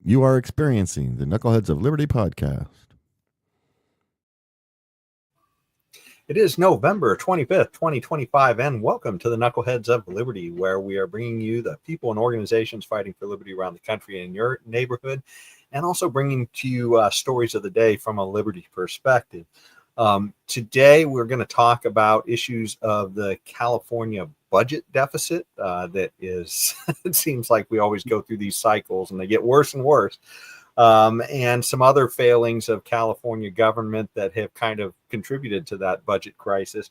You are experiencing the Knuckleheads of Liberty podcast. It is November 25th, 2025, and welcome to the Knuckleheads of Liberty, where we are bringing you the people and organizations fighting for liberty around the country and in your neighborhood, and also bringing to you stories of the day from a liberty perspective. Today, we're going to talk about issues of the California budget deficit that is, it seems like we always go through these cycles and they get worse and worse. And some other failings of California government that have kind of contributed to that budget crisis.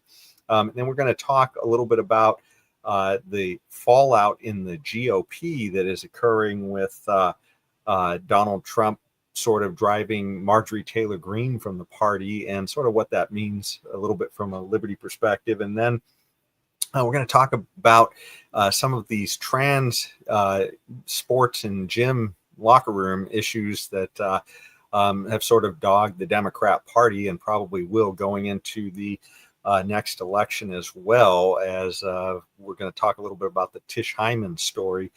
And then we're going to talk a little bit about the fallout in the GOP that is occurring with Donald Trump sort of driving Marjorie Taylor Greene from the party and sort of what that means a little bit from a liberty perspective. And then we're going to talk about some of these trans sports and gym locker room issues that have sort of dogged the Democrat Party and probably will going into the next election, as well as we're going to talk a little bit about the Tish Hyman story.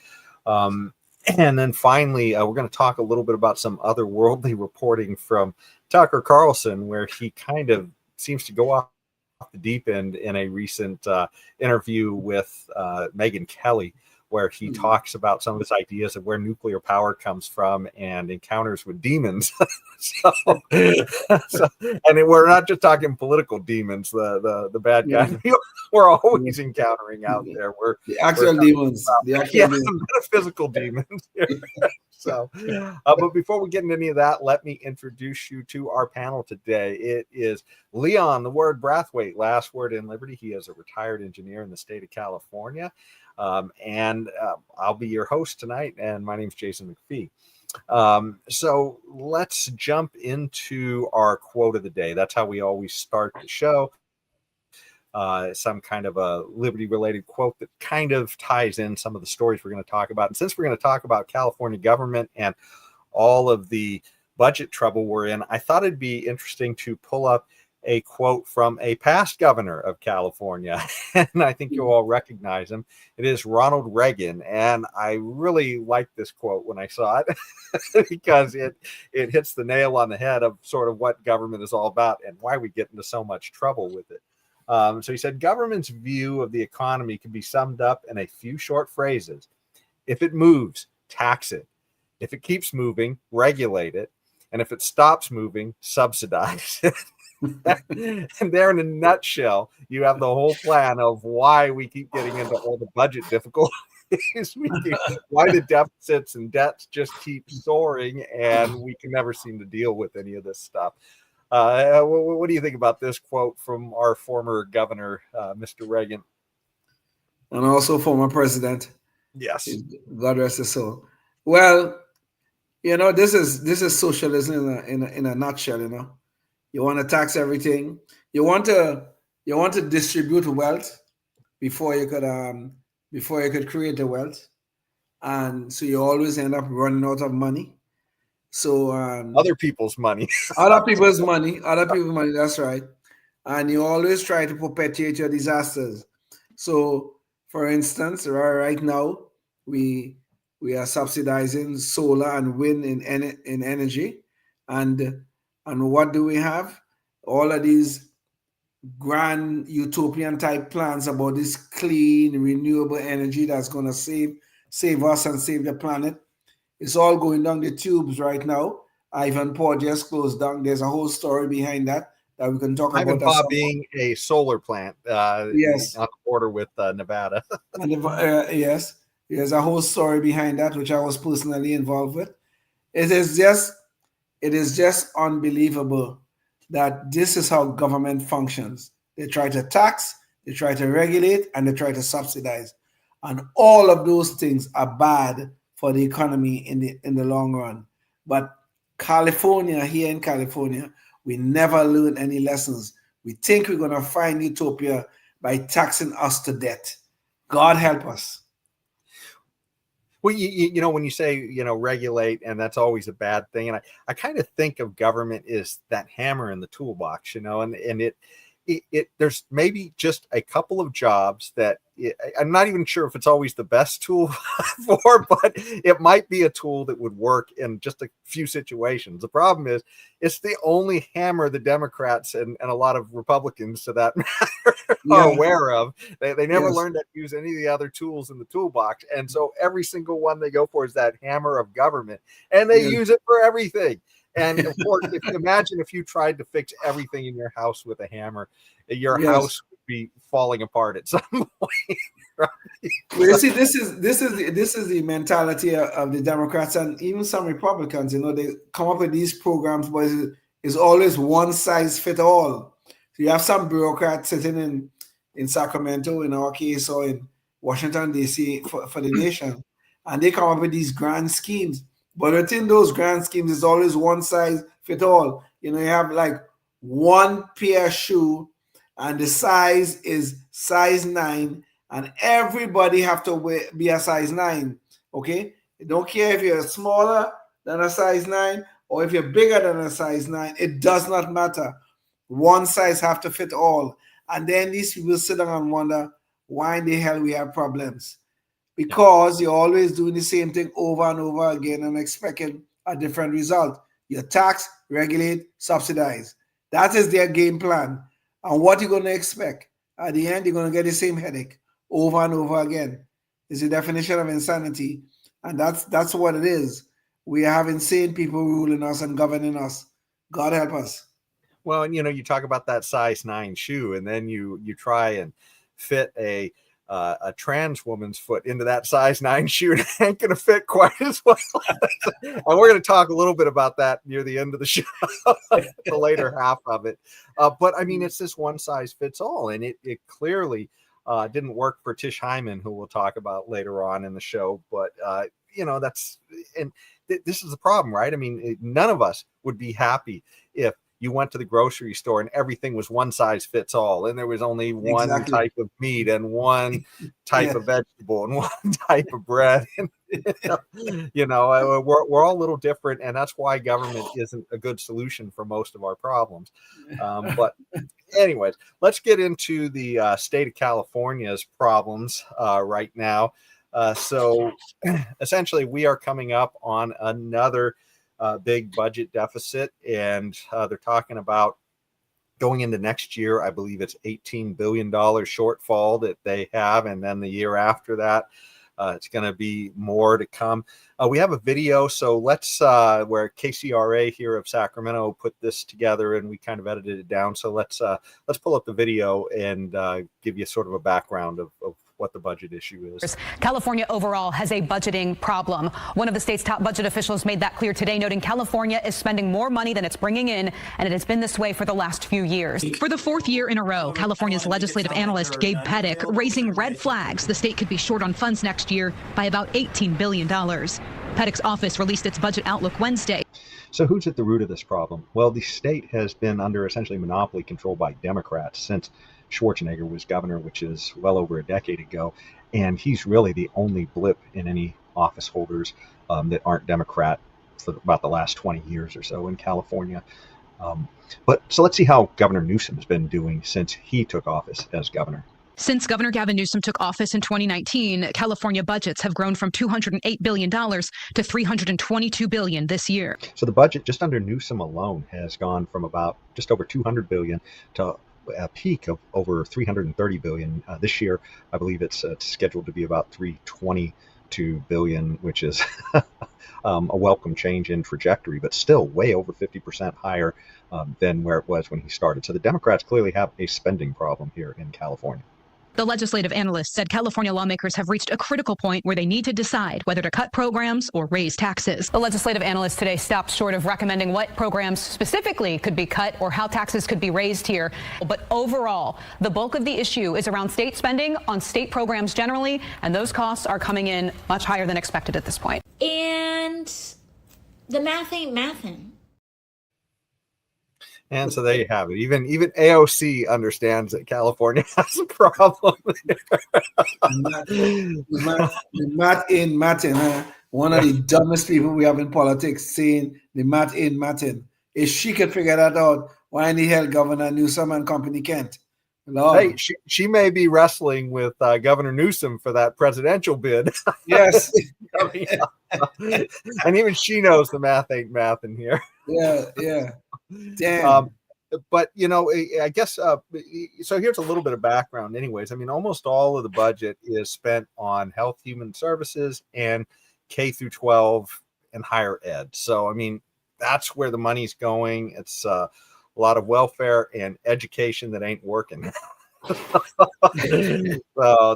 And then finally, we're going to talk a little bit about some otherworldly reporting from Tucker Carlson, where he kind of seems to go off the deep end in a recent interview with Megyn Kelly, where he talks about some of his ideas of where nuclear power comes from and encounters with demons. And we're not just talking political demons, the bad guys we're always encountering out there. The actual demons. The metaphysical demons here. But before we get into any of that, let me introduce you to our panel today. It is Leon, the word Brathwaite, last word in Liberty. He is a retired engineer in the state of California. And I'll be your host tonight, and my name is Jason McPhee. So let's jump into our quote of the day. That's how we always start the show. Some kind of a liberty-related quote that kind of ties in some of the stories we're going to talk about. And since we're going to talk about California government and all of the budget trouble we're in, I thought it'd be interesting to pull up a quote from a past governor of California, and I think you'll all recognize him. It is Ronald Reagan, and I really liked this quote when I saw it because it hits the nail on the head of sort of what government is all about and why we get into so much trouble with it. So he said, government's view of the economy can be summed up in a few short phrases. If it moves, tax it. If it keeps moving, regulate it. And if it stops moving, subsidize it. And there, in a nutshell, you have the whole plan of why we keep getting into all the budget difficulties, why the deficits and debts just keep soaring, and we can never seem to deal with any of this stuff. What do you think about this quote from our former governor, Mr. Reagan? And also former president. Yes. God rest his soul. Well, this is socialism in a nutshell. You want to tax everything. You want to distribute wealth before you could create the wealth, and so you always end up running out of money. So other people's money. Other people's money. That's right. And you always try to perpetuate your disasters. So, for instance, right now we are subsidizing solar and wind in energy, and what do we have? All of these grand utopian type plans about this clean, renewable energy that's going to save us and save the planet. It's all going down the tubes right now. Ivanpah just closed down. There's a whole story behind that we can talk about. Ivanpah being a solar plant, yes, on the border with Nevada. Yes, there's a whole story behind that, which I was personally involved with. It is just unbelievable that this is how government functions. They try to tax, they try to regulate, and they try to subsidize. And all of those things are bad for the economy in the long run. But here in California, we never learn any lessons. We think we're going to find utopia by taxing us to death. God help us. Well, when you say, regulate, and that's always a bad thing. And I kind of think of government as that hammer in the toolbox, and it there's maybe just a couple of jobs that I'm not even sure if it's always the best tool for, but it might be a tool that would work in just a few situations. The problem is it's the only hammer the Democrats and a lot of Republicans, to that matter, are aware of. They never learned to use any of the other tools in the toolbox. And so every single one they go for is that hammer of government, and they use it for everything. And of course, imagine if you tried to fix everything in your house with a hammer, your house would be falling apart at some point. Right? Well, you see, this is the mentality of the Democrats and even some Republicans. You know, they come up with these programs, but it's always one size fit all. So you have some bureaucrats sitting in Sacramento, in our case, or in Washington, D.C. for the nation, and they come up with these grand schemes. But within those grand schemes, it's always one size fit all. You know, you have like one pair of shoe, and the size is size 9, and everybody have to be a size 9. Okay, you don't care if you're smaller than a size 9 or if you're bigger than a size 9. It does not matter. One size have to fit all. And then these people sit down and wonder why in the hell we have problems. Because you're always doing the same thing over and over again and expecting a different result. You tax, regulate, subsidize. That is their game plan. And what you're going to expect? At the end, you're going to get the same headache over and over again. It's the definition of insanity. And that's what it is. We have insane people ruling us and governing us. God help us. Well, and you talk about that size 9 shoe, and then you try and fit a trans woman's foot into that size 9 shoe, and it ain't going to fit quite as well. And we're going to talk a little bit about that near the end of the show, the later half of it. But I mean, it's this one size fits all, and it clearly didn't work for Tish Hyman, who we'll talk about later on in the show. But this is the problem, right? I mean, none of us would be happy if you went to the grocery store and everything was one size fits all, and there was only one type of meat and one type of vegetable and one type of bread. We're all a little different, and that's why government isn't a good solution for most of our problems. But anyways, let's get into the state of California's problems right now. So essentially, we are coming up on another big budget deficit, and they're talking about going into next year. I believe it's $18 billion shortfall that they have, and then the year after that, it's going to be more to come. We have a video, so let's where KCRA here of Sacramento put this together, and we kind of edited it down. So let's pull up the video and give you sort of a background of what the budget issue is. California overall has a budgeting problem. One of the state's top budget officials made that clear today, noting California is spending more money than it's bringing in, and it has been this way for the last few years. For the 4th year in a row, California's legislative analyst Gabe Pettick raising red flags the state could be short on funds next year by about $18 billion. Pettick's office released its budget outlook Wednesday. So who's at the root of this problem? Well, the state has been under essentially monopoly control by Democrats since Schwarzenegger was governor, which is well over a decade ago, and he's really the only blip in any office holders that aren't Democrat for about the last 20 years or so in California. But so let's see how Governor Newsom has been doing since he took office as governor. Since Governor Gavin Newsom took office in 2019, California budgets have grown from $208 billion to $322 billion this year. So the budget just under Newsom alone has gone from about just over $200 billion to a peak of over $330 billion this year. I believe it's scheduled to be about $322 billion, which is a welcome change in trajectory, but still way over 50% higher than where it was when he started. So the Democrats clearly have a spending problem here in California. The legislative analyst said California lawmakers have reached a critical point where they need to decide whether to cut programs or raise taxes. The legislative analyst today stopped short of recommending what programs specifically could be cut or how taxes could be raised here. But overall, the bulk of the issue is around state spending on state programs generally, and those costs are coming in much higher than expected at this point. And the math ain't mathin'. And so there you have it. Even AOC understands that California has a problem. Matt Martin, one of the dumbest people we have in politics, saying the Matt in Martin. If she could figure that out, why in the hell Governor Newsom and company can't? Lord. Hey, she may be wrestling with Governor Newsom for that presidential bid. Yes. And even she knows the math ain't math in here. Yeah. Damn. But, I guess, so here's a little bit of background anyways. I mean, almost all of the budget is spent on health, human services, and K through 12 and higher ed. So, I mean, that's where the money's going. It's a lot of welfare and education that ain't working. So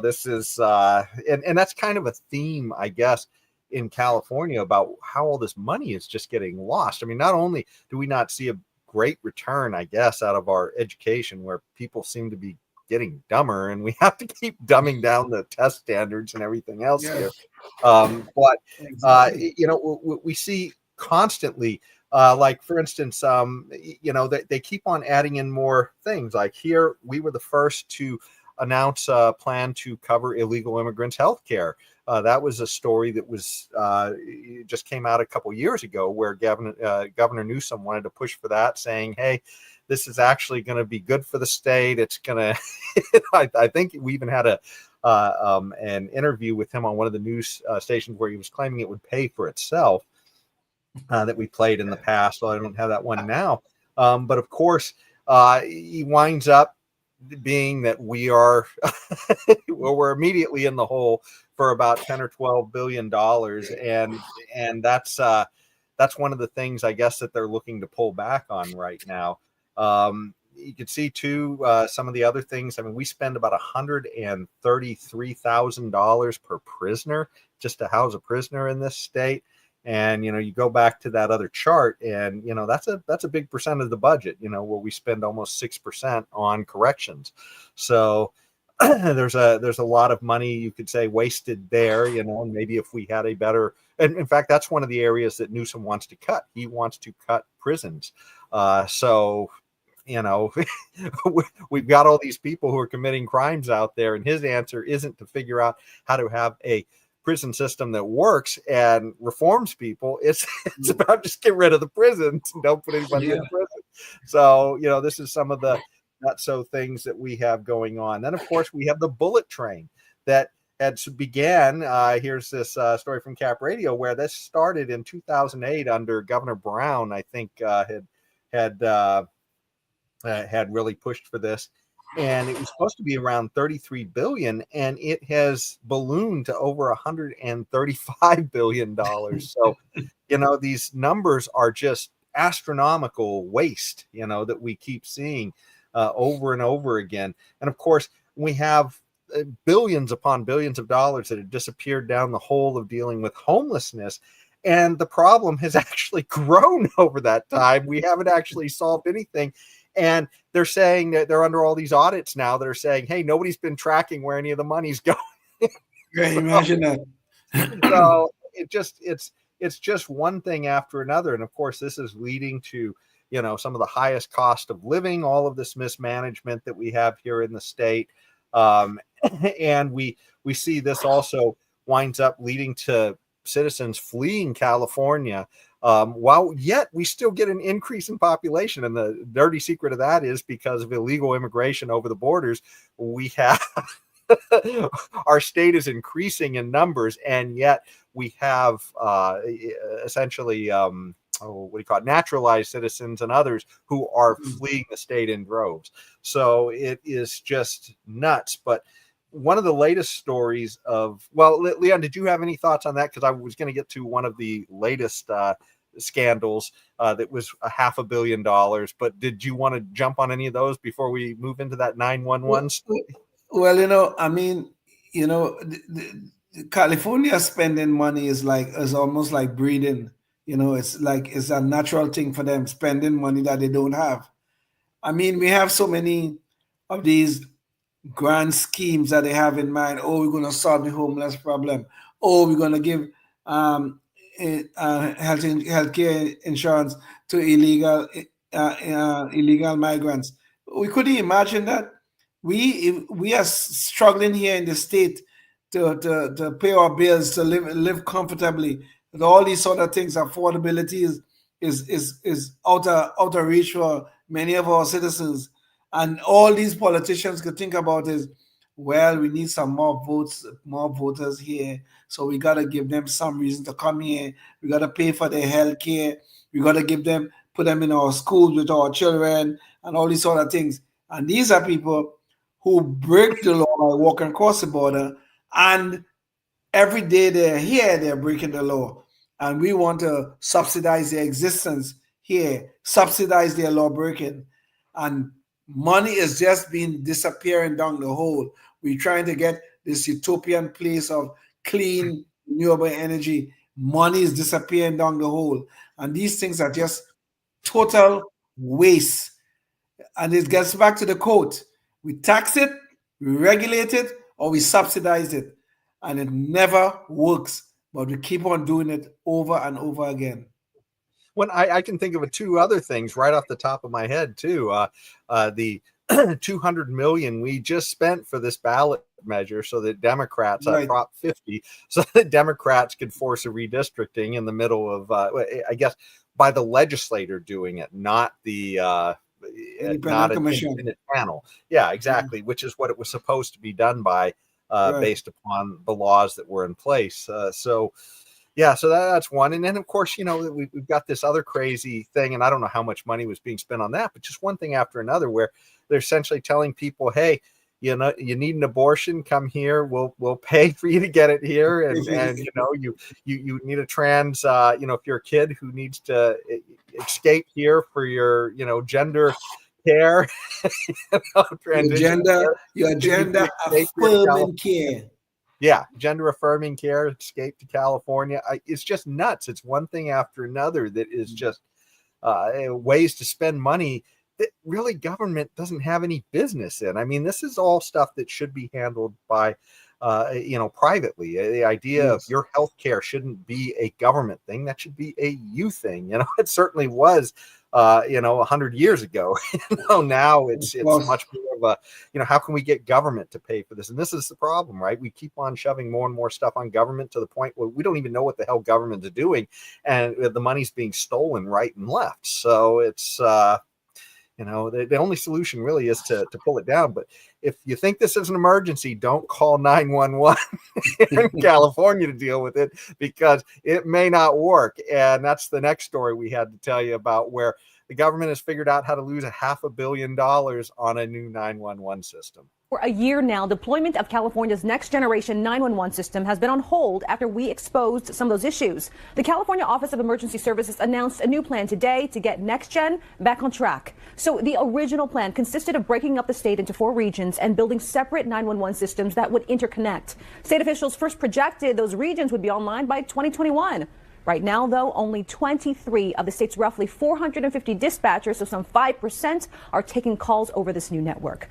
this is, and that's kind of a theme, I guess, in California about how all this money is just getting lost. I mean, not only do we not see a great return, I guess, out of our education, where people seem to be getting dumber, and we have to keep dumbing down the test standards and everything else here. But Exactly. we see constantly, like for instance, they keep on adding in more things. Like here, we were the first to announce a plan to cover illegal immigrants' health care. That was a story that was just came out a couple years ago, where Governor Newsom wanted to push for that, saying, "Hey, this is actually going to be good for the state. It's going to." I think we even had an interview with him on one of the news stations where he was claiming it would pay for itself. That we played in the past. Well, I don't have that one now, but of course, he winds up being that we are well, we're immediately in the hole for about 10 or 12 billion dollars, and that's one of the things, I guess, that they're looking to pull back on right now. You can see too some of the other things. I mean, we spend about $133,000 per prisoner just to house a prisoner in this state. And, you go back to that other chart, and, that's a big percent of the budget, where we spend almost 6% on corrections. So there's a lot of money, you could say, wasted there, and maybe if we had a better, and in fact, that's one of the areas that Newsom wants to cut. He wants to cut prisons. So, we've got all these people who are committing crimes out there, and his answer isn't to figure out how to have a prison system that works and reforms people. It's about just get rid of the prisons and don't put anybody in prison. So, this is some of the not so things that we have going on. Then, of course, we have the bullet train that began. Here's this story from Cap Radio, where this started in 2008 under Governor Brown. I think had really pushed for this. And it was supposed to be around 33 billion, and it has ballooned to over 135 billion dollars. So, these numbers are just astronomical waste, that we keep seeing over and over again. And of course, we have billions upon billions of dollars that have disappeared down the hole of dealing with homelessness. And the problem has actually grown over that time. We haven't actually solved anything. And they're saying that they're under all these audits now that are saying, hey, nobody's been tracking where any of the money's going. Imagine that. So it's just one thing after another. And of course, this is leading to, some of the highest cost of living, all of this mismanagement that we have here in the state. And we see this also winds up leading to citizens fleeing California. While yet we still get an increase in population. And the dirty secret of that is because of illegal immigration over the borders, we have our state is increasing in numbers, and yet we have essentially naturalized citizens and others who are fleeing the state in droves. So it is just nuts. But one of the latest stories Leon, did you have any thoughts on that? Because I was going to get to one of the latest scandals that was $500 million. But did you want to jump on any of those before we move into that 911 story? Well, California spending money is almost like breathing. It's a natural thing for them, spending money that they don't have. I mean, we have so many of these grand schemes that they have in mind. Oh, we're going to solve the homeless problem. Oh, we're going to give healthcare insurance to illegal migrants. We couldn't imagine that. We are struggling here in the state to pay our bills, to live comfortably. With all these sort of things, affordability is out of reach for many of our citizens. And all these politicians could think about is, well, we need some more votes, more voters here. So we got to give them some reason to come here. We got to pay for their health care. We got to put them in our schools with our children and all these sort of things. And these are people who break the law by walking across the border. And every day they're here, they're breaking the law. And we want to subsidize their existence here, subsidize their law breaking. And money is just been disappearing down the hole. We're trying to get this utopian place of clean, renewable energy. Money is disappearing down the hole. And these things are just total waste. And it gets back to the quote. We tax it, we regulate it, or we subsidize it. And it never works, but we keep on doing it over and over again. When I can think of two other things right off the top of my head too. The 200 million we just spent for this ballot measure, so that Democrats, Right. Prop 50, so that Democrats could force a redistricting in the middle of, I guess, by the legislator doing it, not the not an independent panel. Yeah, exactly. Which is what it was supposed to be done by, Right. based upon the laws that were in place. So that's one. And then, of course, we've got this other crazy thing, and I don't know how much money was being spent on that, but just one thing after another, where they're essentially telling people, hey, you need an abortion, come here, we'll pay for you to get it here. And you need a trans, if you're a kid who needs to escape here for your, gender care, your gender affirming care. Yeah, gender affirming care, escape to California. It's just nuts. It's one thing after another that is just ways to spend money that really government doesn't have any business in. I mean, this is all stuff that should be handled by, privately. The idea of your health care shouldn't be a government thing. That should be a you thing. It certainly was, 100 years ago. Now it's much more of a, how can we get government to pay for this? And this is the problem, right? We keep on shoving more and more stuff on government to the point where we don't even know what the hell government is doing, and the money's being stolen right and left. So it's, the only solution really is to pull it down. But if you think this is an emergency, don't call 911 in California to deal with it, because it may not work. And that's the next story we had to tell you about, where the government has figured out how to lose $500 million on a new 911 system. For a year now, deployment of California's next generation 911 system has been on hold after we exposed some of those issues. The California Office of Emergency Services announced a new plan today to get next gen back on track. So the original plan consisted of breaking up the state into 4 regions and building separate 911 systems that would interconnect. State officials first projected those regions would be online by 2021. Right now, though, only 23 of the state's roughly 450 dispatchers, so some 5%, are taking calls over this new network.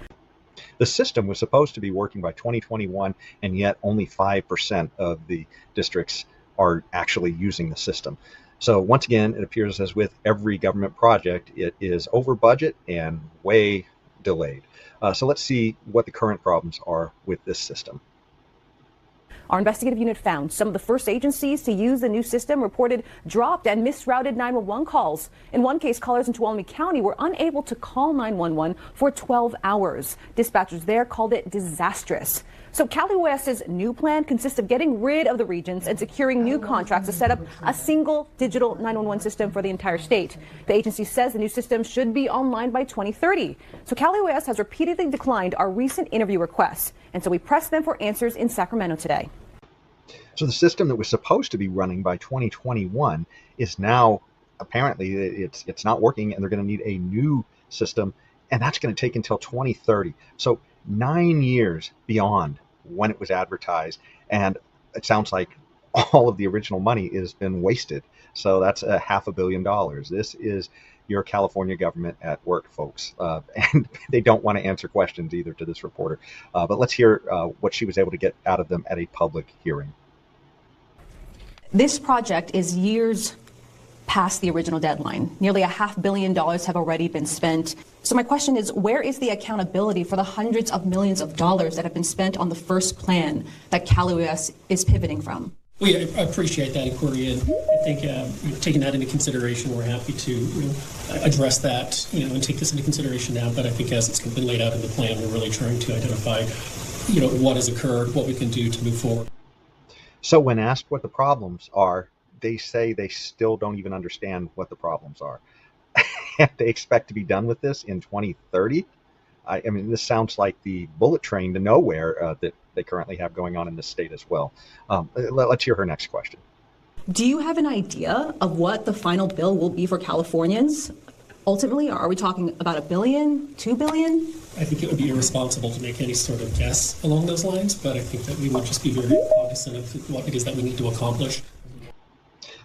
The system was supposed to be working by 2021, and yet only 5% of the districts are actually using the system. So once again, it appears, as with every government project, it is over budget and way delayed. So let's see what the current problems are with this system. Our investigative unit found some of the first agencies to use the new system reported dropped and misrouted 911 calls. In one case, callers in Tuolumne County were unable to call 911 for 12 hours. Dispatchers there called it disastrous. So CaliOS's new plan consists of getting rid of the regions and securing new contracts to set up a single digital 911 system for the entire state. The agency says the new system should be online by 2030. So CaliOS has repeatedly declined our recent interview requests, and so we pressed them for answers in Sacramento today. So the system that was supposed to be running by 2021 is now apparently it's not working, and they're going to need a new system, and that's going to take until 2030. So 9 years beyond when it was advertised, and it sounds like all of the original money has been wasted. So that's $500 million. This is your California government at work, folks, and they don't want to answer questions either to this reporter. But let's hear what she was able to get out of them at a public hearing. This project is years past the original deadline. Nearly $500 million have already been spent. So my question is, where is the accountability for the hundreds of millions of dollars that have been spent on the first plan that CaliOS is pivoting from? Well, yeah, I appreciate that inquiry, and I think taking that into consideration, we're happy to address that, and take this into consideration now. But I think as it's been laid out in the plan, we're really trying to identify, what has occurred, what we can do to move forward. So when asked what the problems are, they say they still don't even understand what the problems are. They expect to be done with this in 2030. I mean, this sounds like the bullet train to nowhere that they currently have going on in this state as well. Let's hear her next question. Do you have an idea of what the final bill will be for Californians? Ultimately, are we talking about $1 billion, $2 billion? I think it would be irresponsible to make any sort of guess along those lines, but I think that we would just be very cognizant of what it is that we need to accomplish.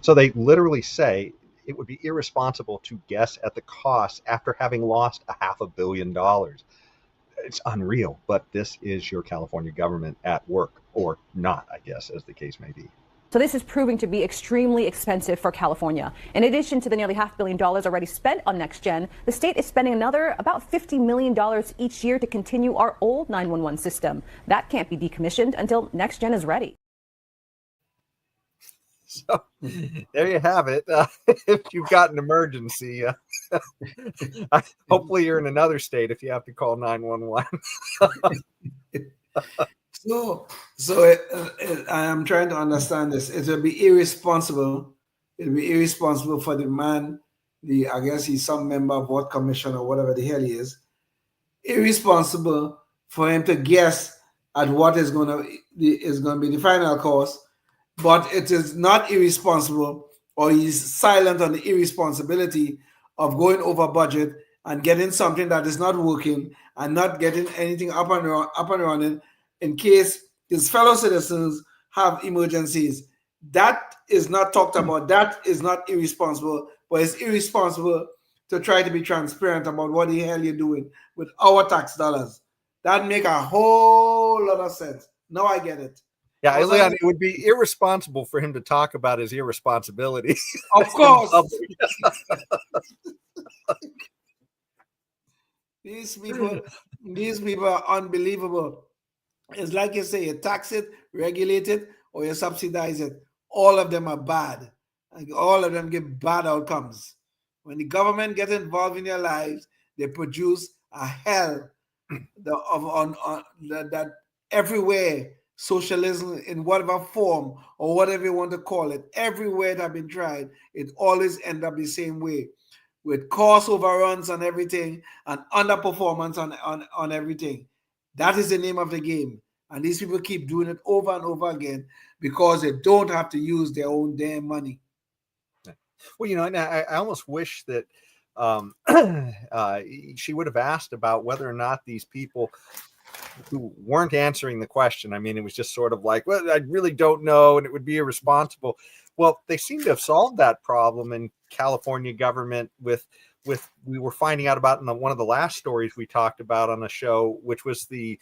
So they literally say it would be irresponsible to guess at the cost after having lost $500 million. It's unreal, but this is your California government at work, or not, I guess, as the case may be. So this is proving to be extremely expensive for California. In addition to the nearly $500 million already spent on NextGen, the state is spending another about $50 million each year to continue our old 911 system. That can't be decommissioned until NextGen is ready. So there you have it. If you've got an emergency, hopefully you're in another state if you have to call 911. I am trying to understand this. It will be irresponsible. It will be irresponsible for the man, I guess he's some member of what commission or whatever the hell he is. Irresponsible for him to guess at what is going to be the final cost. But it is not irresponsible, or he's silent on the irresponsibility of going over budget and getting something that is not working and not getting anything up and running in case his fellow citizens have emergencies. That is not talked about. That is not irresponsible, but it's irresponsible to try to be transparent about what the hell you're doing with our tax dollars. That make a whole lot of sense. Now I get it. Yeah, Leon, it would be irresponsible for him to talk about his irresponsibility. Of course. These people are unbelievable. It's like you say, you tax it, regulate it, or you subsidize it. All of them are bad. All of them give bad outcomes. When the government gets involved in your lives, they produce a hell that everywhere. Socialism in whatever form or whatever you want to call it, everywhere that have been tried, it always ends up the same way, with cost overruns on everything and underperformance on everything. That is the name of the game. And these people keep doing it over and over again because they don't have to use their own damn money. Well, and I almost wish that she would have asked about whether or not these people who weren't answering the question. I mean, it was just sort of like, well, I really don't know, and it would be irresponsible. Well, they seem to have solved that problem in California government with we were finding out about in one of the last stories we talked about on the show, which was the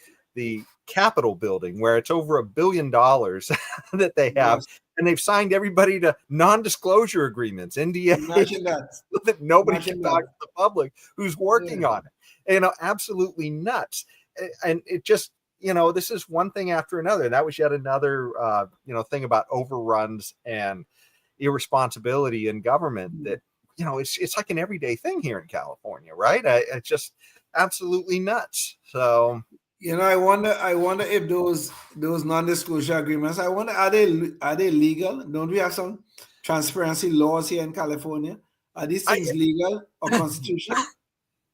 Capitol building, where it's over $1 billion that they have. Yes. And they've signed everybody to non-disclosure agreements, NDAs, that nobody can talk to the public who's working on it. Absolutely nuts. And it just, this is one thing after another. That was yet another, thing about overruns and irresponsibility in government that, it's like an everyday thing here in California, right? It's just absolutely nuts. So, I wonder if those non-disclosure agreements, are they legal? Don't we have some transparency laws here in California? Are these things legal or constitutional?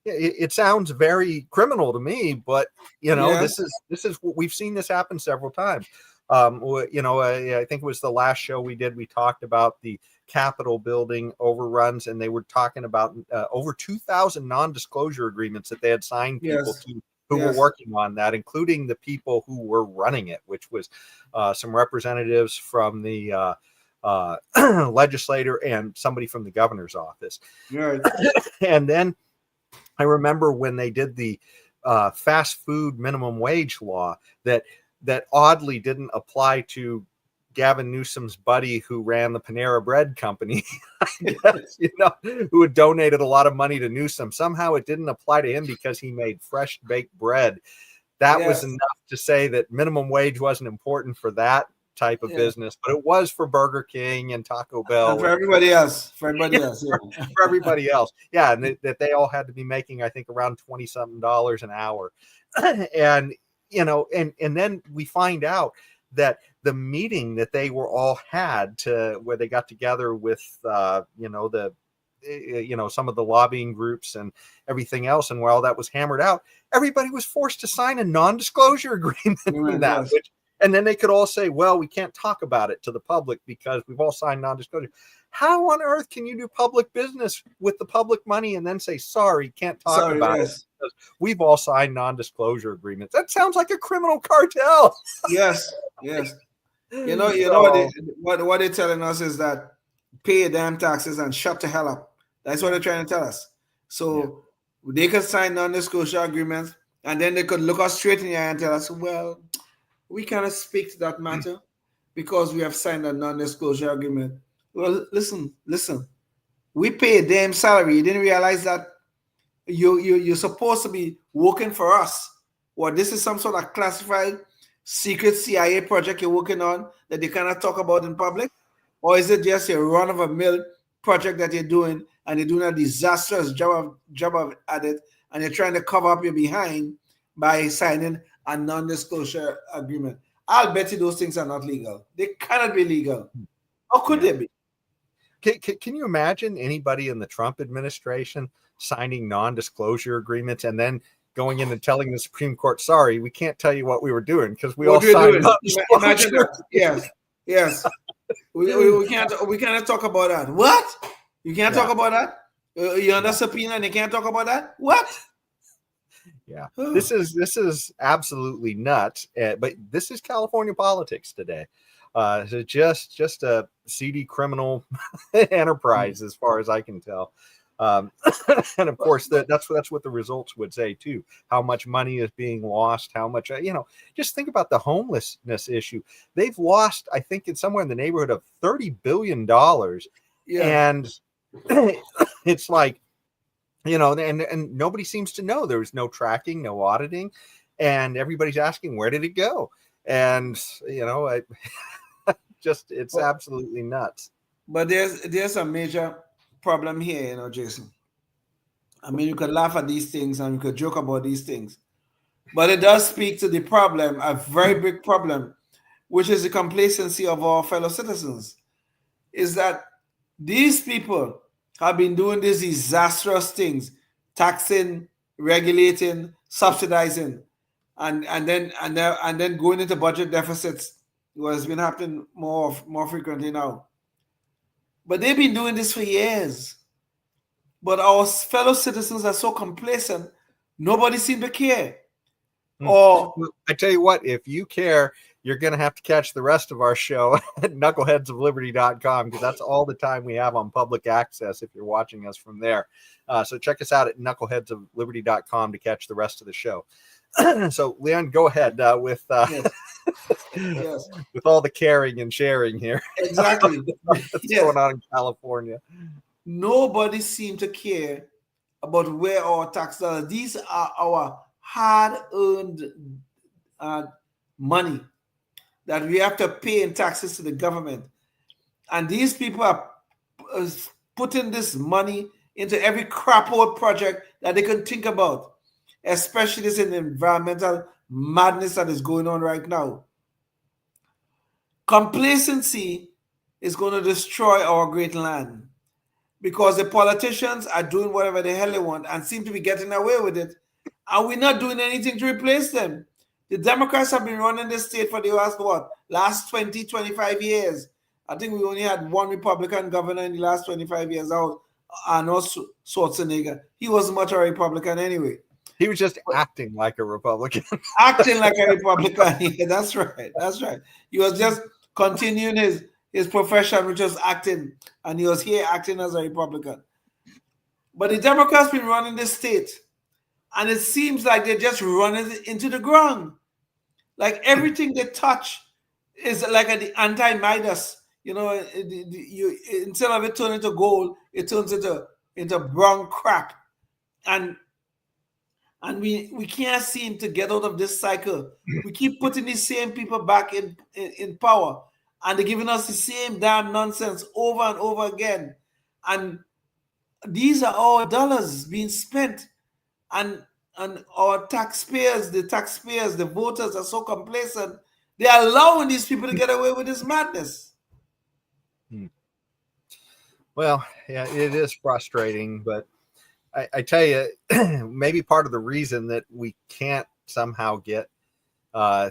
It sounds very criminal to me, but this is what we've seen this happen several times. I think it was the last show we did. We talked about the Capitol building overruns, and they were talking about over 2,000 non-disclosure agreements that they had signed people to who were working on that, including the people who were running it, which was some representatives from the legislator and somebody from the governor's office. Right. And then I remember when they did the fast food minimum wage law that oddly didn't apply to Gavin Newsom's buddy who ran the Panera Bread company, I guess, who had donated a lot of money to Newsom. Somehow it didn't apply to him because he made fresh baked bread. That was enough to say that minimum wage wasn't important for that type of business, but it was for Burger King and Taco Bell and for everybody else. For everybody else, yeah. For everybody else, yeah, and that they all had to be making, I think, around $20-something an hour, and and then we find out that the meeting that they were all had to where they got together with some of the lobbying groups and everything else, and while that was hammered out, everybody was forced to sign a non-disclosure agreement in that, and then they could all say, well, we can't talk about it to the public because we've all signed non-disclosure. How on earth can you do public business with the public money and then say, sorry, can't talk about it because we've all signed non-disclosure agreements? That sounds like a criminal cartel. Yes. What they're telling us is that pay your damn taxes and shut the hell up. That's what they're trying to tell us. So they could sign non-disclosure agreements, and then they could look us straight in the eye and tell us, well, we cannot speak to that matter because we have signed a non-disclosure agreement. Well, listen. We pay a damn salary. You didn't realize that you're supposed to be working for us. Well, this is some sort of classified secret CIA project you're working on that they cannot talk about in public? Or is it just a run-of-the-mill project that you're doing and you're doing a disastrous job at it, and you're trying to cover up your behind by signing a non-disclosure agreement? I'll bet you those things are not legal. They cannot be legal. How could they be? Can you imagine anybody in the Trump administration signing non-disclosure agreements and then going in and telling the Supreme Court, sorry, we can't tell you what we were doing because we all signed non-disclosure. Imagine that. Yes. We can't talk about that. What? You can't talk about that? You're under subpoena and you can't talk about that? What? Yeah, this is absolutely nuts. But this is California politics today. So just a seedy criminal enterprise, as far as I can tell. And of course, that's what the results would say too. How much money is being lost? How much just think about the homelessness issue. They've lost, I think, it's somewhere in the neighborhood of $30 billion. And it's like, and nobody seems to know. There was no tracking, no auditing, and everybody's asking, where did it go? And it's absolutely nuts. But there's a major problem here, Jason. I mean, you could laugh at these things and you could joke about these things, but it does speak to the problem, a very big problem, which is the complacency of our fellow citizens. Is that these people have been doing these disastrous things, taxing, regulating, subsidizing, and then going into budget deficits, what has been happening more frequently now. But they've been doing this for years. But our fellow citizens are so complacent, nobody seems to care. Or I tell you what, if you care, you're going to have to catch the rest of our show at knuckleheadsofliberty.com, because that's all the time we have on public access if you're watching us from there. So check us out at knuckleheadsofliberty.com to catch the rest of the show. So, Leon, go ahead with yes. with all the caring and sharing here. Exactly. What's going on in California? Nobody seems to care about where our tax dollars. These are our hard-earned money that we have to pay in taxes to the government. And these people are putting this money into every crap old project that they can think about, especially this in the environmental madness that is going on right now. Complacency is going to destroy our great land because the politicians are doing whatever the hell they want and seem to be getting away with it. And we're not doing anything to replace them. The Democrats have been running the state for the last 20, 25 years. I think we only had one Republican governor in the last 25 years. That was Arnold Schwarzenegger. He wasn't much of a Republican anyway. He was just acting like a Republican. Acting like a Republican. Yeah, that's right. That's right. He was just continuing his profession, which was acting, and he was here acting as a Republican. But the Democrats been running the state, and it seems like they're just running it into the ground. Like everything they touch is like the anti-Midas. Instead of it turning into gold, it turns into brown crap. And And we can't seem to get out of this cycle. We keep putting these same people back in power, and they're giving us the same damn nonsense over and over again. And these are our dollars being spent, and our taxpayers, the voters are so complacent. They're allowing these people to get away with this madness. Well, yeah, it is frustrating, but I tell you, maybe part of the reason that we can't somehow get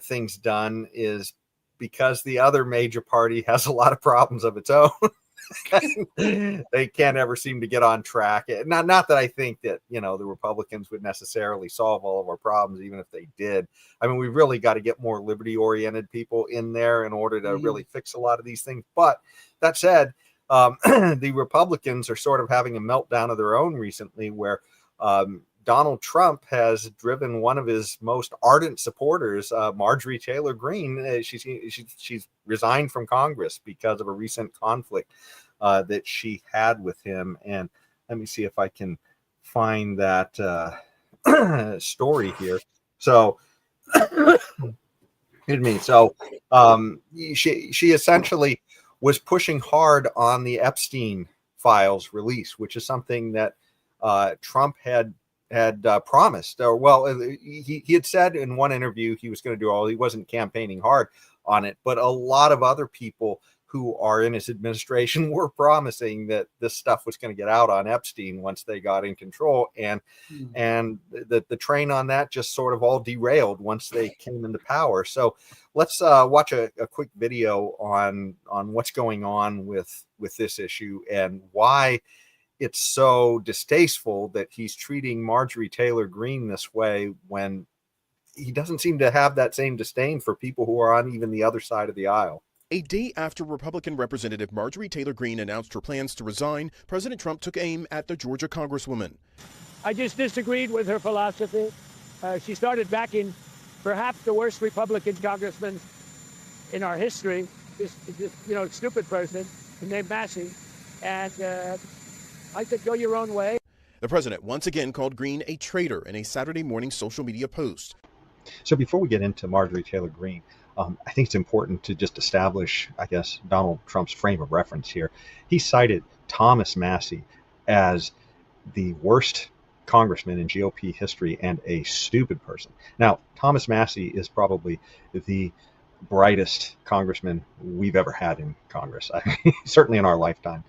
things done is because the other major party has a lot of problems of its own. They can't ever seem to get on track. Not that I think that, the Republicans would necessarily solve all of our problems, even if they did. I mean, we've really got to get more liberty-oriented people in there in order to really fix a lot of these things. But that said, the Republicans are sort of having a meltdown of their own recently, where Donald Trump has driven one of his most ardent supporters, Marjorie Taylor Greene. She's resigned from Congress because of a recent conflict that she had with him. And let me see if I can find that story here. So, excuse me. So, she essentially was pushing hard on the Epstein files release, which is something that Trump had promised. Or, well, he had said in one interview he was going to do all. He wasn't campaigning hard on it, but a lot of other people who are in his administration were promising that this stuff was going to get out on Epstein once they got in control, and the train on that just sort of all derailed once they came into power. So let's watch a quick video on what's going on with this issue and why it's so distasteful that he's treating Marjorie Taylor Greene this way when he doesn't seem to have that same disdain for people who are on even the other side of the aisle. A day after Republican Representative Marjorie Taylor Greene announced her plans to resign, President Trump took aim at the Georgia Congresswoman. I just disagreed with her philosophy. She started backing perhaps the worst Republican congressman in our history, this stupid person named Massey. And I said, go your own way. The president once again called Greene a traitor in a Saturday morning social media post. So before we get into Marjorie Taylor Greene, I think it's important to just establish, I guess, Donald Trump's frame of reference here. He cited Thomas Massey as the worst congressman in GOP history and a stupid person. Now, Thomas Massey is probably the brightest congressman we've ever had in Congress, certainly in our lifetime.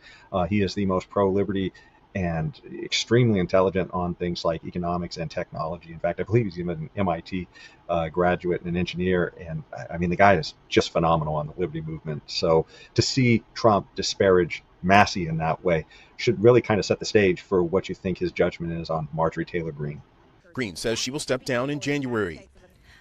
He is the most pro-liberty and extremely intelligent on things like economics and technology. In fact, I believe he's even an MIT graduate and an engineer. And I mean, the guy is just phenomenal on the liberty movement. So to see Trump disparage Massey in that way should really kind of set the stage for what you think his judgment is on Marjorie Taylor Greene. Greene says she will step down in January.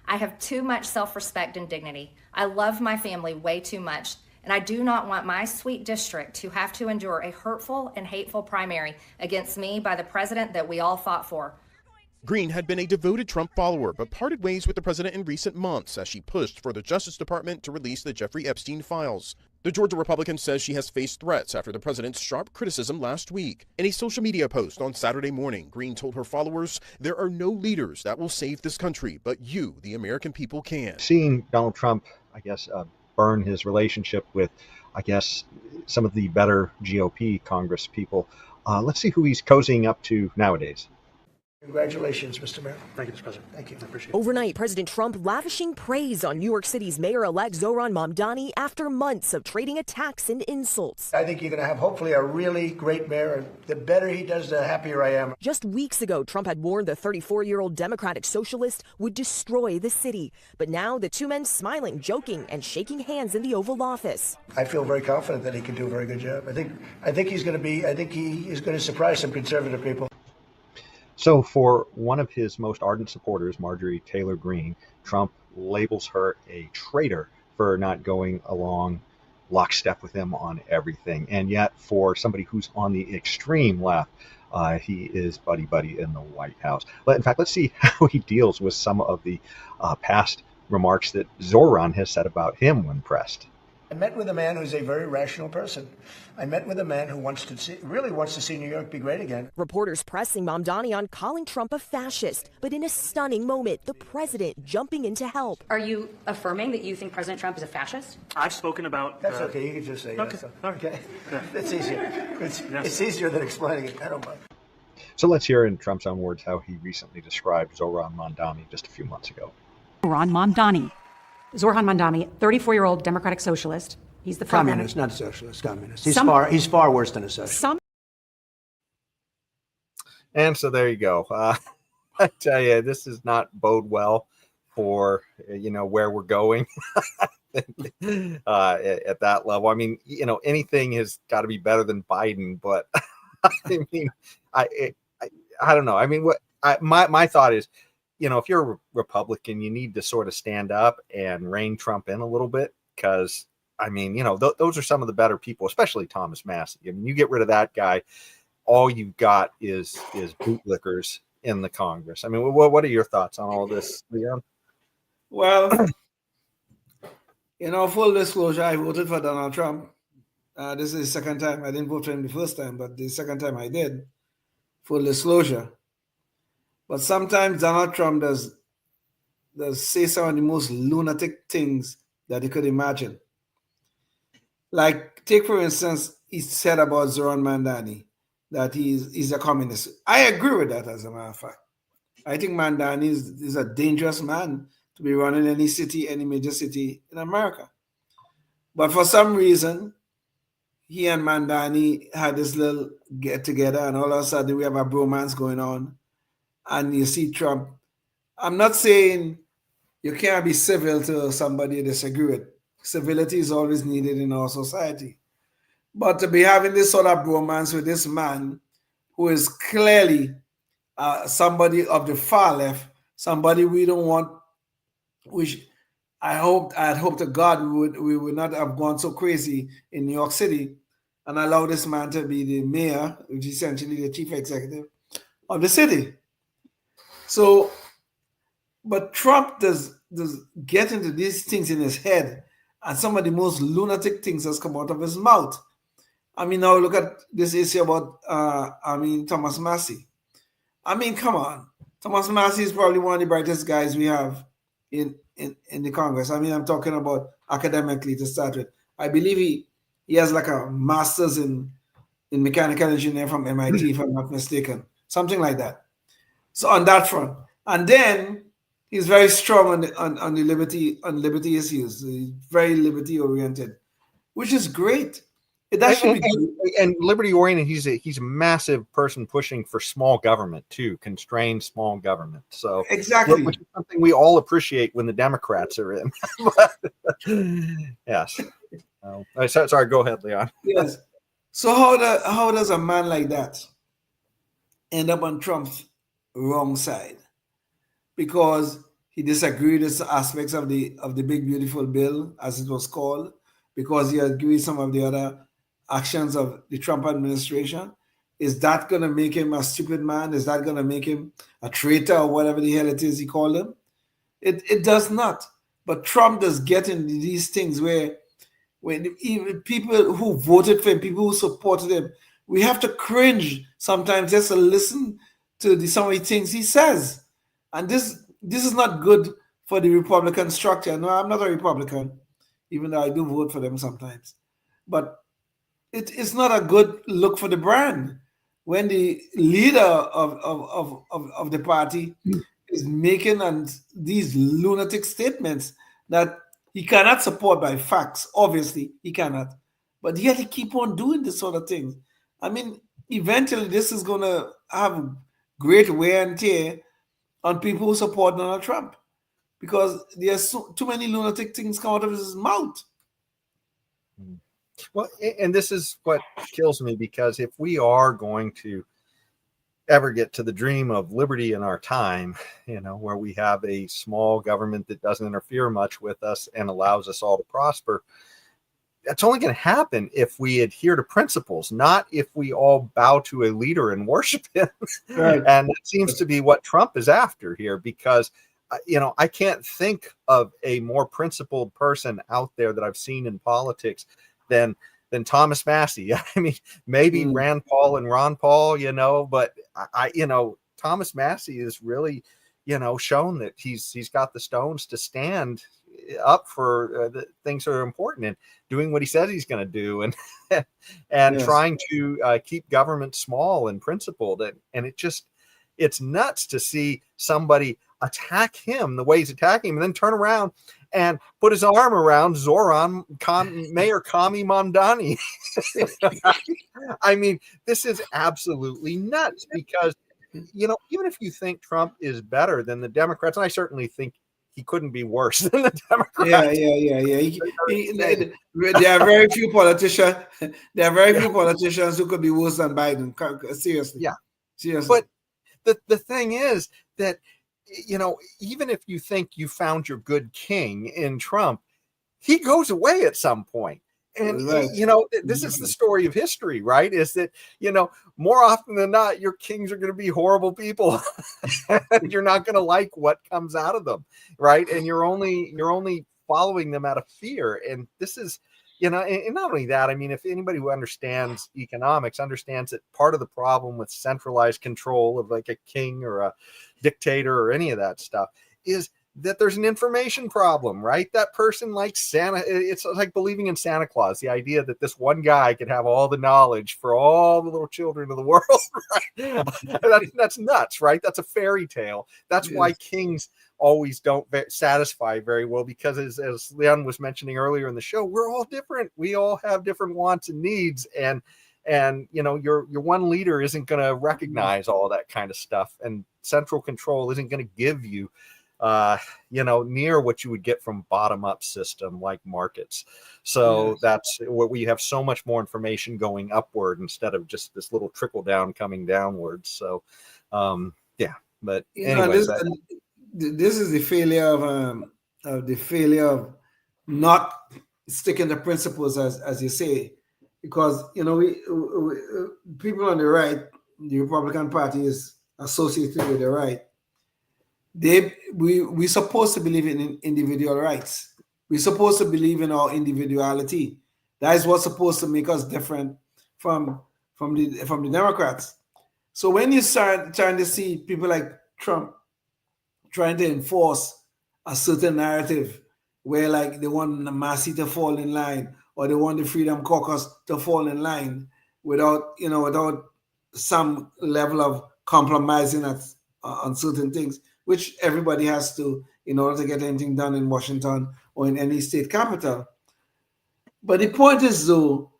I have too much self-respect and dignity. I love my family way too much. And I do not want my sweet district to have to endure a hurtful and hateful primary against me by the president that we all fought for. Greene had been a devoted Trump follower, but parted ways with the president in recent months as she pushed for the Justice Department to release the Jeffrey Epstein files. The Georgia Republican says she has faced threats after the president's sharp criticism last week. In a social media post on Saturday morning, Greene told her followers, "There are no leaders that will save this country, but you, the American people, can." Seeing Donald Trump, I guess, burn his relationship with, I guess, some of the better GOP Congress people. Let's see who he's cozying up to nowadays. Congratulations, Mr. Mayor. Thank you, Mr. President. Thank you. I appreciate it. Overnight, President Trump lavishing praise on New York City's mayor-elect Zohran Mamdani after months of trading attacks and insults. I think you're going to have, hopefully, a really great mayor. The better he does, the happier I am. Just weeks ago, Trump had warned the 34-year-old Democratic socialist would destroy the city. But now, the two men smiling, joking, and shaking hands in the Oval Office. I feel very confident that he can do a very good job. I think he is going to surprise some conservative people. So for one of his most ardent supporters, Marjorie Taylor Greene, Trump labels her a traitor for not going along lockstep with him on everything. And yet for somebody who's on the extreme left, he is buddy-buddy in the White House. In fact, let's see how he deals with some of the past remarks that Zohran has said about him when pressed. I met with a man who's a very rational person. I met with a man who really wants to see New York be great again. Reporters pressing Mamdani on calling Trump a fascist, but in a stunning moment, the president jumping in to help. Are you affirming that you think President Trump is a fascist? I've spoken about... That's okay, you can just say okay. Yes. Okay. It's easier. It's easier than explaining it. I don't mind. So let's hear in Trump's own words how he recently described Zohran Mamdani just a few months ago. Zohran Mamdani. Zohran Mamdani, 34-year-old Democratic socialist. He's the communist, not a socialist. Communist. He's far worse than a socialist. And so there you go. I tell you, this does not bode well for where we're going at that level. I mean, anything has got to be better than Biden, but I mean, I don't know. I mean, my thought is, if you're a Republican, you need to sort of stand up and rein Trump in a little bit, because I mean, those are some of the better people, especially Thomas Massie. I mean, you get rid of that guy, all you've got is bootlickers in the Congress. I mean, what are your thoughts on all this, Leon? Well, full disclosure, I voted for Donald Trump. This is the second time. I didn't vote for him the first time, but the second time I did. Full disclosure. But sometimes Donald Trump does say some of the most lunatic things that you could imagine. Like, take for instance, he said about Zohran Mamdani that he's a communist. I agree with that, as a matter of fact. I think Mamdani is a dangerous man to be running any city, any major city in America. But for some reason, he and Mamdani had this little get together, and all of a sudden we have a bromance going on. And you see Trump. I'm not saying you can't be civil to somebody you disagree with. Civility is always needed in our society. But to be having this sort of bromance with this man who is clearly somebody of the far left, somebody we don't want, which I'd hope to God we would not have gone so crazy in New York City and allow this man to be the mayor, which is essentially the chief executive of the city. So, but Trump does get into these things in his head, and some of the most lunatic things has come out of his mouth. I mean, now look at this issue about, Thomas Massie. I mean, come on. Thomas Massie is probably one of the brightest guys we have in the Congress. I mean, I'm talking about academically to start with. I believe he has like a master's in mechanical engineering from MIT, if I'm not mistaken. Something like that. So on that front. And then he's very strong on the liberty issues. He's very liberty oriented, which is great. And liberty oriented, he's a massive person pushing for small government too, constrained small government. So exactly, which is something we all appreciate when the Democrats are in. Yes. Sorry, go ahead, Leon. Yes. So how does a man like that end up on Trump's wrong side? Because he disagreed with aspects of the big beautiful bill, as it was called, because he agreed with some of the other actions of the Trump administration. Is that going to make him a stupid man? Is that going to make him a traitor or whatever the hell it is he called him? It does not. But Trump does get into these things where when even people who voted for him, people who supported him, we have to cringe sometimes just to listen to some of the things he says. And this is not good for the Republican structure. No, I'm not a Republican, even though I do vote for them sometimes. But it's not a good look for the brand when the leader of the party is making these lunatic statements that he cannot support by facts. Obviously, he cannot. But yet he keep on doing this sort of things. I mean, eventually this is going to have great wear and tear on people who support Donald Trump, because there's too many lunatic things come out of his mouth. Well, and this is what kills me, because if we are going to ever get to the dream of liberty in our time, where we have a small government that doesn't interfere much with us and allows us all to prosper, that's only going to happen if we adhere to principles, not if we all bow to a leader and worship him. Right. And that seems to be what Trump is after here, because I can't think of a more principled person out there that I've seen in politics than Thomas Massey. I mean, maybe Rand Paul and Ron Paul, but Thomas Massey is really, shown that he's got the stones to stand up for the things that are important and doing what he says he's going to do, and Yes. trying to keep government small and principled. And it's nuts to see somebody attack him the way he's attacking him, and then turn around and put his arm around Zoran Mayor Kami Mamdani. I mean, this is absolutely nuts, because even if you think Trump is better than the Democrats, and I certainly think he couldn't be worse than the Democrats. Yeah. There are very few politicians. There are very few politicians who could be worse than Biden. Seriously. Yeah. Seriously. But the thing is that, even if you think you found your good king in Trump, he goes away at some point. And, Right. this is the story of history, right? Is that, more often than not, your kings are going to be horrible people. And you're not going to like what comes out of them, right? And you're only following them out of fear. And this is, and not only that, I mean, if anybody who understands economics understands that part of the problem with centralized control of like a king or a dictator or any of that stuff is that there's an information problem, right? That person like Santa, it's like believing in Santa Claus, the idea that this one guy could have all the knowledge for all the little children of the world, right? That's nuts, right? That's a fairy tale. That's why kings always don't satisfy very well, because as Leon was mentioning earlier in the show, we're all different. We all have different wants and needs, and your one leader isn't going to recognize all that kind of stuff, and central control isn't going to give you near what you would get from bottom-up system like markets. So that's what we have so much more information going upward instead of just this little trickle down coming downwards. So but anyways, this is the failure of not sticking to principles, as you say, because we people on the right, the Republican Party is associated with the right. We supposed to believe in individual rights. We're supposed to believe in our individuality. That is what's supposed to make us different from the Democrats. So when you start trying to see people like Trump trying to enforce a certain narrative where like they want the Massey to fall in line, or they want the Freedom Caucus to fall in line without some level of compromising on certain things, which everybody has to in order to get anything done in Washington or in any state capital. But the point is, though,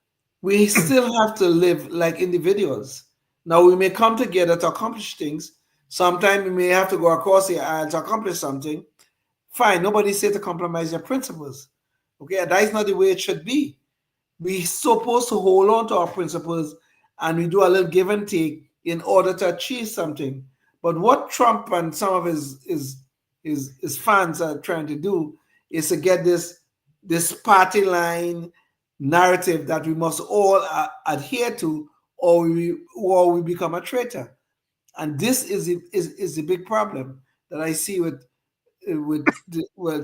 we still have to live like individuals. Now, we may come together to accomplish things. Sometimes we may have to go across the aisle to accomplish something. Fine, nobody said to compromise your principles. Okay, that is not the way it should be. We're supposed to hold on to our principles, and we do a little give and take in order to achieve something. But what Trump and some of his fans are trying to do is to get this party line narrative that we must all adhere to, or we become a traitor. And this is the big problem that I see with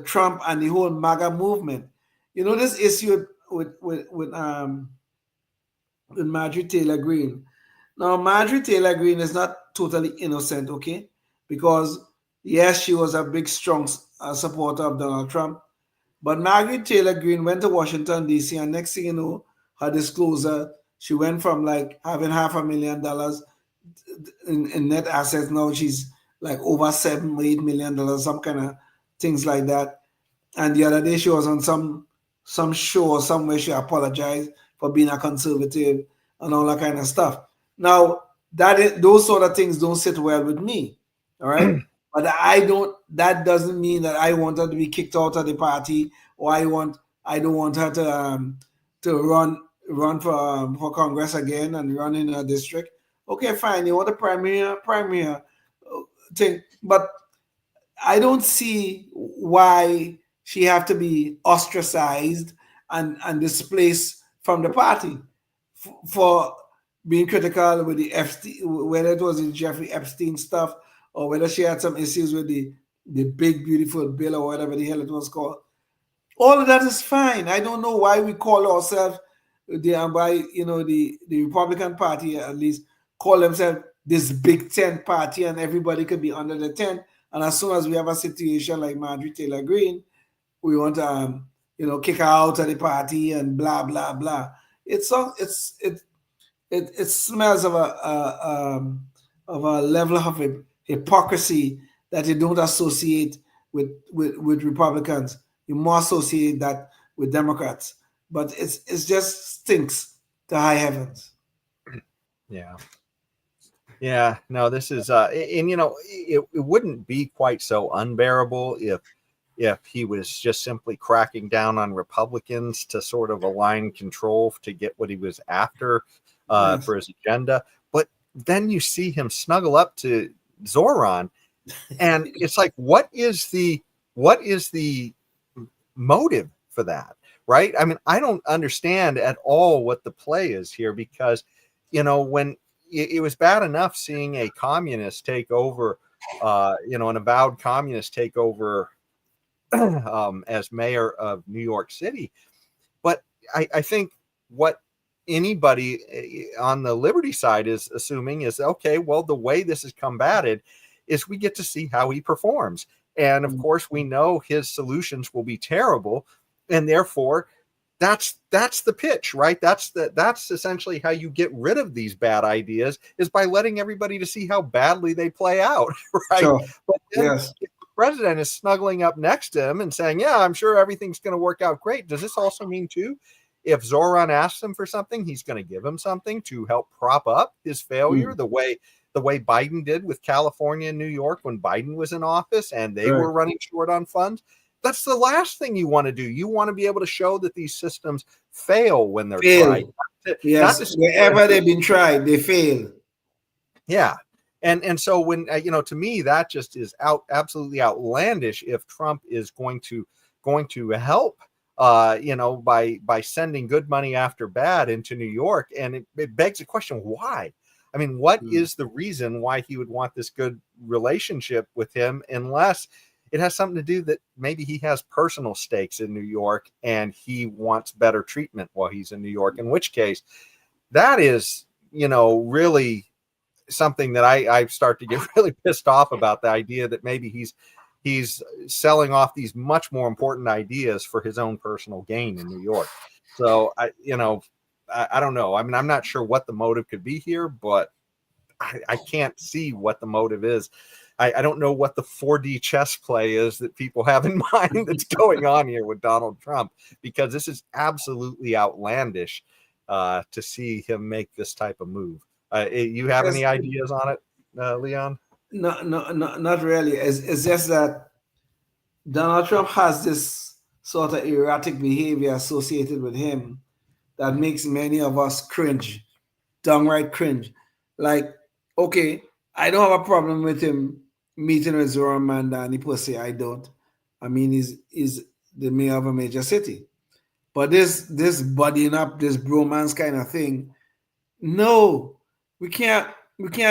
Trump and the whole MAGA movement. This issue with Marjorie Taylor Greene. Now, Marjorie Taylor Greene is not totally innocent, okay? Because, yes, she was a big, strong supporter of Donald Trump. But Marjorie Taylor Greene went to Washington, D.C., and next thing you know, her disclosure, she went from like having $500,000 in net assets. Now she's like over $7 or $8 million, some kind of things like that. And the other day she was on some show or somewhere, she apologized for being a conservative and all that kind of stuff. Now, those sort of things don't sit well with me, all right? But that doesn't mean that I want her to be kicked out of the party, or I don't want her to run for Congress again and run in a district. Okay, fine, you want a primary thing, but I don't see why she have to be ostracized and displaced from the party for being critical with the Epstein, whether it was the Jeffrey Epstein stuff or whether she had some issues with the the big beautiful bill or whatever the hell it was called. All of that is fine. I don't know why we call ourselves the Republican Party at least call themselves this big tent party, and everybody could be under the tent. And as soon as we have a situation like Marjorie Taylor Greene, we want to kick her out of the party and blah blah blah. It smells of a level of hypocrisy that you don't associate with Republicans. You more associate that with Democrats. But it's just stinks to high heavens. Yeah, no, this is and it wouldn't be quite so unbearable if he was just simply cracking down on Republicans to sort of align control to get what he was after for his agenda. But then you see him snuggle up to Zoran, and it's like, what is the motive for that? Right? I mean, I don't understand at all what the play is here, because when it was bad enough seeing a communist take over, an avowed communist take over as mayor of New York City. But I think what anybody on the Liberty side is assuming is, okay, well, the way this is combated is we get to see how he performs. And of course, we know his solutions will be terrible. And therefore, that's the pitch, right? That's essentially how you get rid of these bad ideas, is by letting everybody to see how badly they play out, right? Sure. But then Yes. if the president is snuggling up next to him and saying, yeah, I'm sure everything's going to work out great. Does this also mean too, if Zoran asks him for something, he's going to give him something to help prop up his failure, the way Biden did with California and New York when Biden was in office and they were running short on funds? That's the last thing you want to do. You want to be able to show that these systems fail when they're tried. Yes, wherever they've been tried, they fail. Yeah. And so when, to me, that just is absolutely outlandish if Trump is going to help, by sending good money after bad into New York. And it begs the question, why? I mean, what is the reason why he would want this good relationship with him, unless it has something to do that maybe he has personal stakes in New York and he wants better treatment while he's in New York, in which case that is, really something that I start to get really pissed off about, the idea that maybe he's selling off these much more important ideas for his own personal gain in New York. So I don't know. I mean, I'm not sure what the motive could be here, but I can't see what the motive is. I don't know what the 4D chess play is that people have in mind that's going on here with Donald Trump, because this is absolutely outlandish to see him make this type of move. You have any ideas on it, Leon? No, not really. It's just that Donald Trump has this sort of erratic behavior associated with him that makes many of us cringe, downright cringe. Like, okay, I don't have a problem with him meeting with Zoran Mandani per se. I don't. I mean, he's the mayor of a major city. But this buddying up, this bromance kind of thing, no, we can't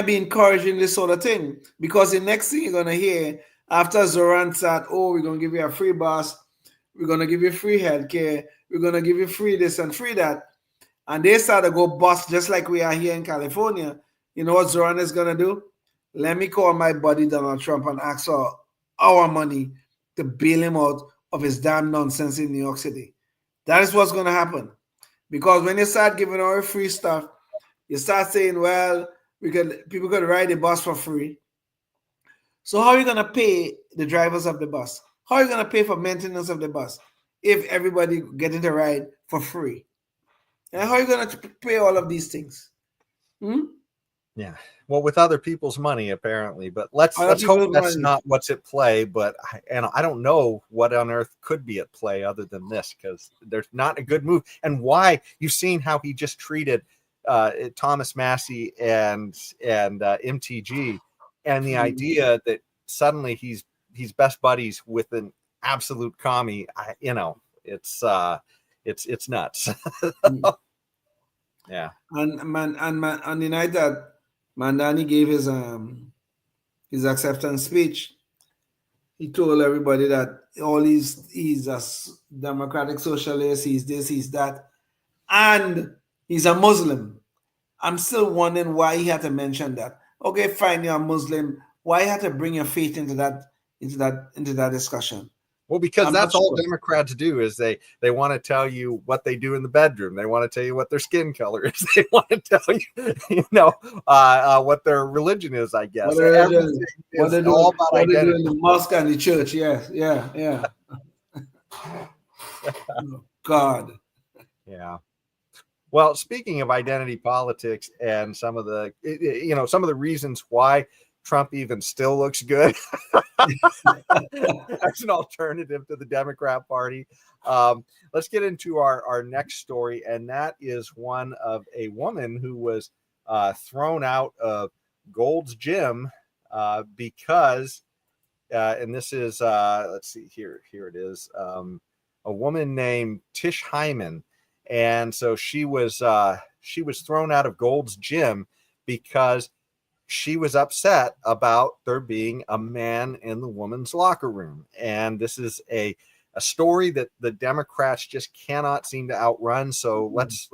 be encouraging this sort of thing, because the next thing you're gonna hear after Zoran said, "Oh, we're gonna give you a free bus, we're gonna give you free healthcare, we're gonna give you free this and free that," and they start to go bust just like we are here in California. You know what Zoran is gonna do? Let me call my buddy Donald Trump and ask for our money to bail him out of his damn nonsense in New York City. That is what's gonna happen, because when you start giving away free stuff, you start saying, well, people could ride the bus for free. So how are you going to pay the drivers of the bus? How are you going to pay for maintenance of the bus if everybody getting to ride for free? And how are you going to pay all of these things? Yeah. Well, with other people's money, apparently. But let's hope that's not what's at play. But I don't know what on earth could be at play other than this, because there's not a good move. And why? You've seen how he just treated Thomas Massey and MTG, and the idea that suddenly he's best buddies with an absolute commie. It's nuts. Yeah. And on the night that Mandani gave his acceptance speech, He told everybody that he's a democratic socialist, he's this, he's that, and he's a Muslim. I'm still wondering why he had to mention that. Okay, fine, you're a Muslim. Why you had to bring your faith into that discussion? Well, because I'm that's not all sure. Democrats do is they want to tell you what they do in the bedroom. They want to tell you what their skin color is. They want to tell you, what their religion is, I guess. What they do all about in identity. the mosque and the church. Yeah. Oh, God. Yeah. Well, speaking of identity politics and some of the, some of the reasons why Trump even still looks good as an alternative to the Democrat Party. Let's get into our next story, and that is one of a woman who was thrown out of Gold's Gym because, and this is, let's see, here it is, a woman named Tish Hyman. And so she was thrown out of Gold's Gym because she was upset about there being a man in the women's locker room. And this is a story that the Democrats just cannot seem to outrun. So let's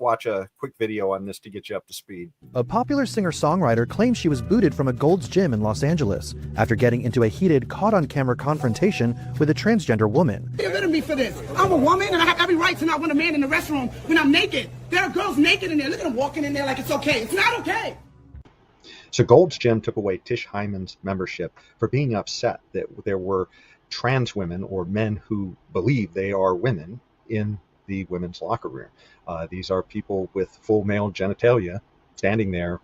watch a quick video on this to get you up to speed. A popular singer-songwriter claims she was booted from a Gold's Gym in Los Angeles after getting into a heated, caught-on-camera confrontation with a transgender woman. Get rid of me for this. I'm a woman and I have every right to not want a man in the restroom when I'm naked. There are girls naked in there. Look at them walking in there like it's okay. It's not okay. So Gold's Gym took away Tish Hyman's membership for being upset that there were trans women or men who believe they are women in the women's locker room. These are people with full male genitalia standing there,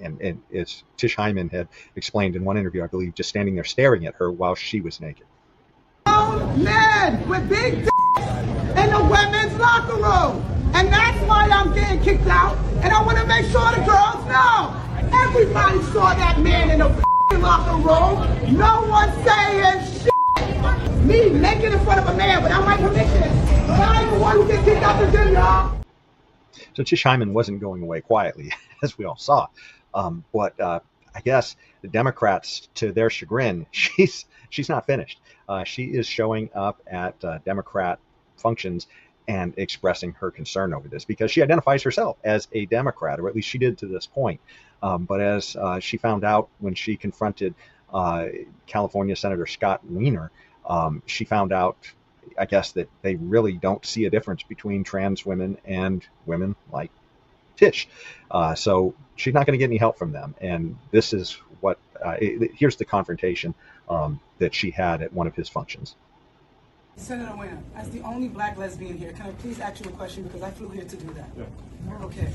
and as Tish Hyman had explained in one interview, I believe, just standing there staring at her while she was naked. Men with big dicks in the women's locker room. And that's why I'm getting kicked out. And I want to make sure the girls know. Everybody saw that man in the locker room. No one saying shit. Me naked in front of a man without my permission. I'm the one who gets kicked out the gym, y'all. So Tish Hyman wasn't going away quietly, as we all saw. But I guess the Democrats, to their chagrin, she's not finished. She is showing up at Democrat functions and expressing her concern over this because she identifies herself as a Democrat, or at least she did to this point. But as she found out when she confronted California Senator Scott Wiener, she found out, I guess, that they really don't see a difference between trans women and women like Tish. So she's not going to get any help from them. And this is what, here's the confrontation that she had at one of his functions. Senator Wiener, as the only black lesbian here, can I please ask you a question because I flew here to do that? Yeah. Okay.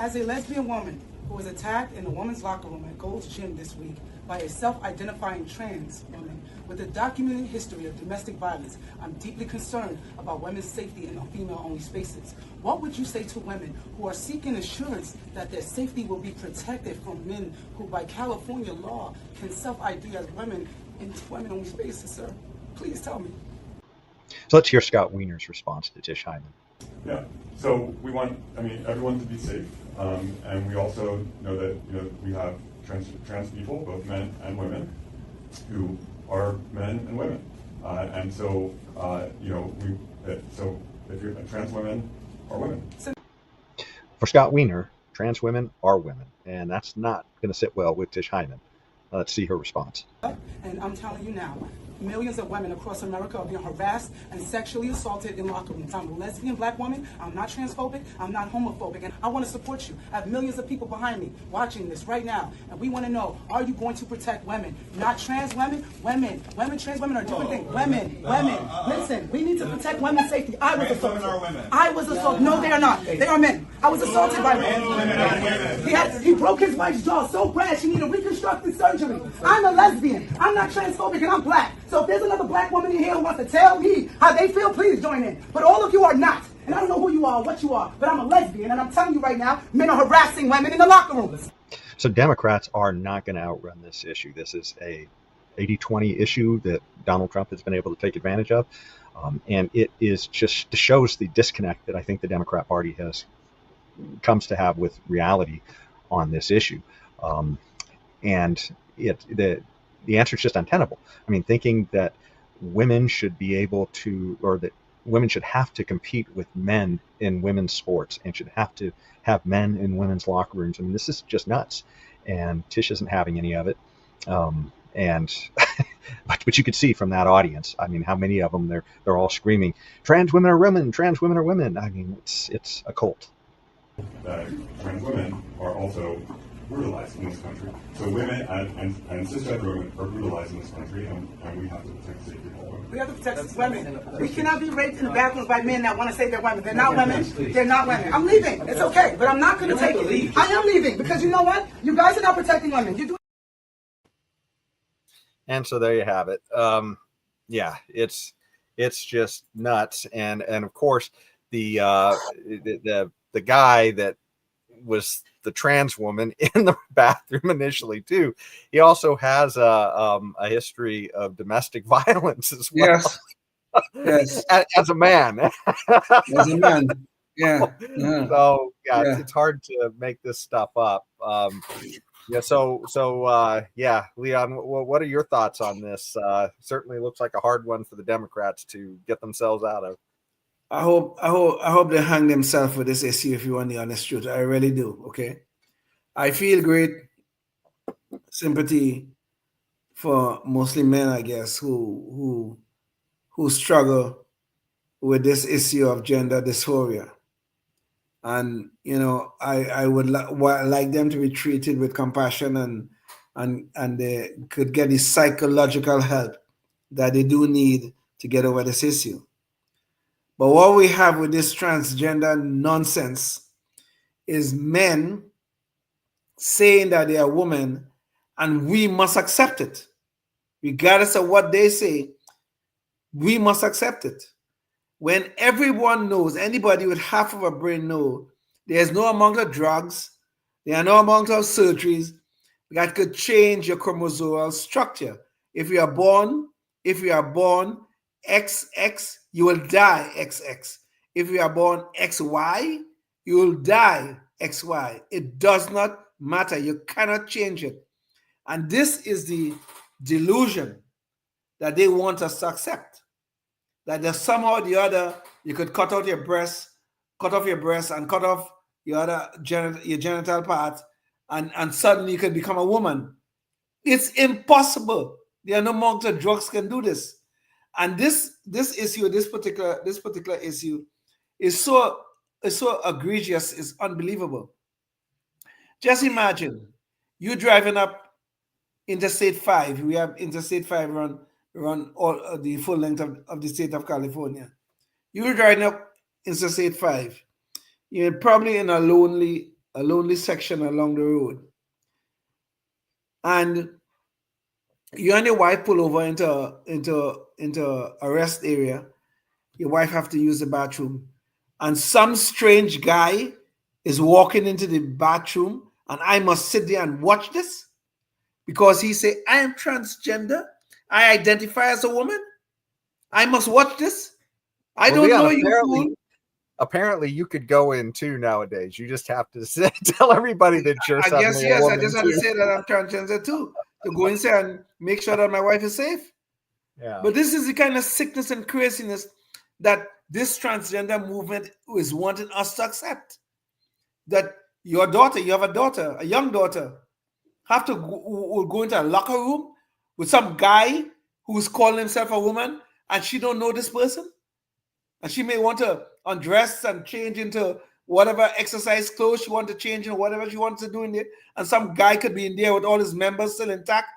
As a lesbian woman who was attacked in the women's locker room at Gold's Gym this week by a self-identifying trans woman with a documented history of domestic violence, I'm deeply concerned about women's safety in female-only spaces. What would you say to women who are seeking assurance that their safety will be protected from men who, by California law, can self-ID as women in women-only spaces, sir? Please tell me. So let's hear Scott Wiener's response to Tish Hyman. Yeah, so we want, everyone to be safe, and we also know that, we have trans people, both men and women, who are men and women, and so, so if you're trans women are women. For Scott Wiener, trans women are women, and that's not going to sit well with Tish Hyman. Let's see her response. And I'm telling you now, millions of women across America are being harassed and sexually assaulted in locker rooms. I'm a lesbian black woman. I'm not transphobic. I'm not homophobic. And I want to support you. I have millions of people behind me watching this right now. And we want to know, are you going to protect women? Not trans women? Women. Trans women are different things. Women. Listen, we need to protect women's safety. I was assaulted. I was assaulted. No, they are not. They are men. I was assaulted by men. He broke his wife's jaw so bad she needed reconstructive surgery. I'm a lesbian. I'm not transphobic and I'm black. So if there's another black woman in here who wants to tell me how they feel, please join in. But all of you are not. And I don't know who you are or what you are, but I'm a lesbian. And I'm telling you right now, men are harassing women in the locker rooms. So Democrats are not going to outrun this issue. This is a 80-20 issue that Donald Trump has been able to take advantage of. And it is just shows the disconnect that I think the Democrat Party comes to have with reality on this issue. And the the answer is just untenable. I mean, thinking that women should be able to, or that women should have to compete with men in women's sports and should have to have men in women's locker rooms. I mean, this is just nuts. And Tish isn't having any of it. And but you could see from that audience, I mean, how many of them they're all screaming, "Trans women are women, trans women are women." I mean, it's a cult. Trans women are also brutalized in this country. So women and cisgender women are brutalized in this country, and we have to protect the safety of all women. We have to protect women. We cannot be raped in the bathrooms by men that want to say they're women. They're not women. They're not women. I'm leaving. It's okay, but I'm not going to take it. I am leaving because you know what? You guys are not protecting women. You do. And so there you have it. Yeah, it's just nuts. And of course the guy that was the trans woman in the bathroom initially too, he also has a history of domestic violence as well. Yes. As a man. As a man. Yeah. So it's hard to make this stuff up. Yeah, Leon, what are your thoughts on this? Certainly looks like a hard one for the Democrats to get themselves out of. I hope they hang themselves with this issue, if you want the honest truth. I really do. Okay. I feel great sympathy for mostly men, I guess, who struggle with this issue of gender dysphoria. And I would like them to be treated with compassion and they could get the psychological help that they do need to get over this issue. But what we have with this transgender nonsense is men saying that they are women, and we must accept it. Regardless of what they say, we must accept it. When everyone knows, anybody with half of a brain knows, there's no amount of drugs, there are no amount of surgeries that could change your chromosomal structure. If you are born XX, you will die XX. If you are born XY, you will die XY. It does not matter. You cannot change it. And this is the delusion that they want us to accept. That there's somehow or the other, you could cut off your breast and cut off your other your genital part, and suddenly you can become a woman. It's impossible. There are no amount of drugs can do this. And this particular issue is so egregious, it's unbelievable. Just imagine you driving up Interstate 5. We have Interstate 5 run all the full length of the state of California. You're driving up Interstate 5. You're probably in a lonely section along the road. And you and your wife pull over into a rest area. Your wife have to use the bathroom. And some strange guy is walking into the bathroom, and I must sit there and watch this because he say, I am transgender. I identify as a woman. I must watch this. I don't know you. Apparently, you could go in too nowadays. You just have to tell everybody that you're I guess, suddenly a yes. woman I just have to say that I'm transgender too. To go inside and make sure that my wife is safe. Yeah. But this is the kind of sickness and craziness that this transgender movement is wanting us to accept. That your daughter, you have a daughter, a young daughter, have to go into a locker room with some guy who's calling himself a woman, and she don't know this person, and she may want to undress and change into whatever exercise clothes she wants to change and whatever she wants to do in there, and some guy could be in there with all his members still intact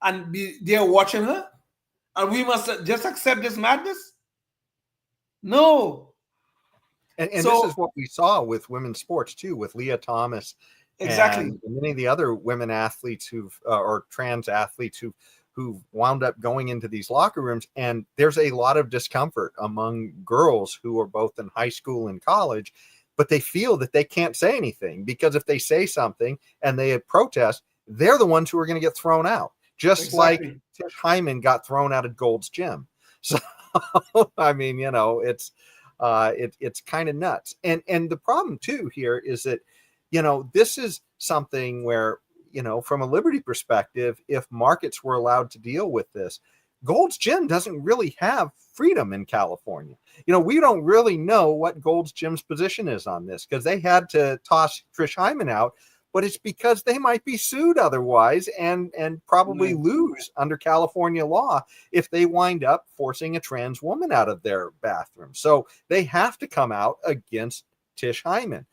and be there watching her, and we must just accept this madness? No. And so, this is what we saw with women's sports too, with Leah Thomas, exactly, and many of the other women athletes or trans athletes who wound up going into these locker rooms. And there's a lot of discomfort among girls who are both in high school and college, but they feel that they can't say anything because if they say something and they protest, they're the ones who are going to get thrown out, just like Tish Hyman got thrown out of Gold's Gym. So, I mean, it's kind of nuts. And the problem too here is that, this is something where, from a liberty perspective, if markets were allowed to deal with this, Gold's Gym doesn't really have freedom in California. We don't really know what Gold's Gym's position is on this, because they had to toss Trish Hyman out, but it's because they might be sued otherwise and probably lose under California law if they wind up forcing a trans woman out of their bathroom. So they have to come out against Tish Hyman.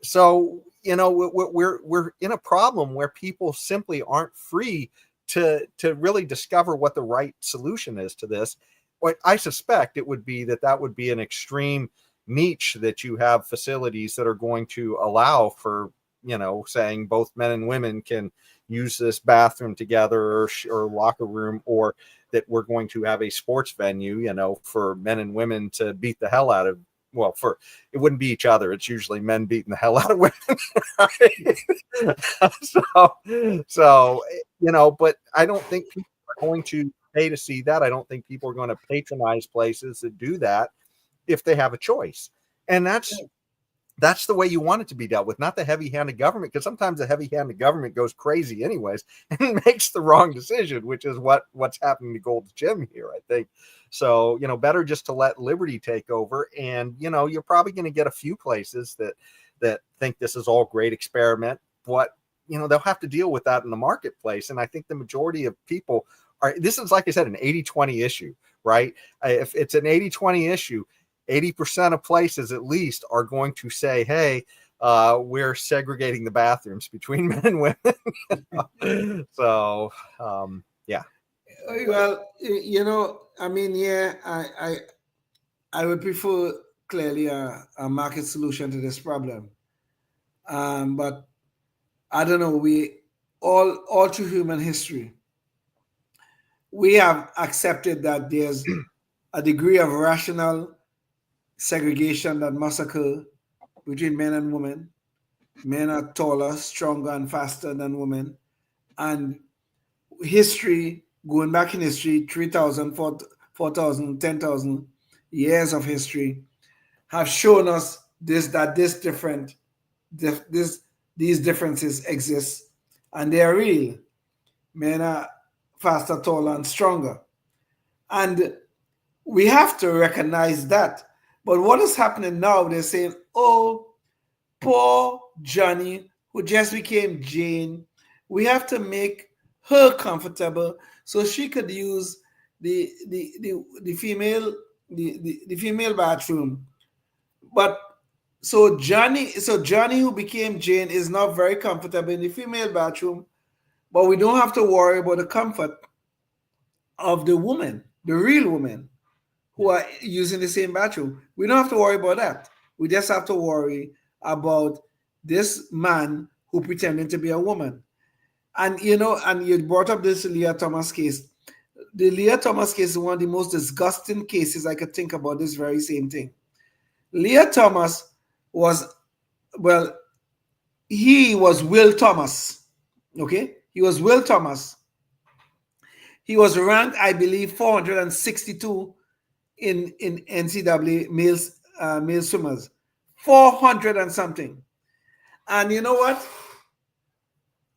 So, we're in a problem where people simply aren't free to really discover what the right solution is to this. What I suspect it would be that would be an extreme niche, that you have facilities that are going to allow for, saying both men and women can use this bathroom together or locker room, or that we're going to have a sports venue, for men and women to beat the hell out of. Well, it wouldn't be each other. It's usually men beating the hell out of women. So, but I don't think people are going to pay to see that. I don't think people are going to patronize places that do that if they have a choice. And that's the way you want it to be dealt with, not the heavy-handed government, because sometimes the heavy-handed government goes crazy anyways and makes the wrong decision, which is what's happening to Gold's Gym here, I think. So, better just to let liberty take over. And, you're probably going to get a few places that think this is all great experiment, but, they'll have to deal with that in the marketplace. And I think the majority of people this is, like I said, an 80-20 issue, right? If it's an 80-20 issue, 80% of places at least are going to say, hey, we're segregating the bathrooms between men and women. So, yeah. Well, I would prefer clearly a market solution to this problem. But I don't know, we all through human history, we have accepted that there's a degree of rational segregation that must occur between men and women. Men are taller, stronger, and faster than women. And history, going back in history, 3,000, 4,000, 10,000 years of history have shown us these differences exist, and they are real. Men are faster, taller, and stronger. And we have to recognize that. But what is happening now, they're saying, oh, poor Johnny, who just became Jane, we have to make her comfortable so she could use the female bathroom. But so Johnny who became Jane is not very comfortable in the female bathroom, but we don't have to worry about the comfort of the woman, the real woman, who are using the same bathroom. We don't have to worry about that. We just have to worry about this man who pretended to be a woman. And you brought up this Leah Thomas case. The Leah Thomas case is one of the most disgusting cases I could think about this very same thing. Leah Thomas he was Will Thomas. Okay? He was Will Thomas. He was ranked, I believe, 462 in NCAA male swimmers. 400 and something. And you know what?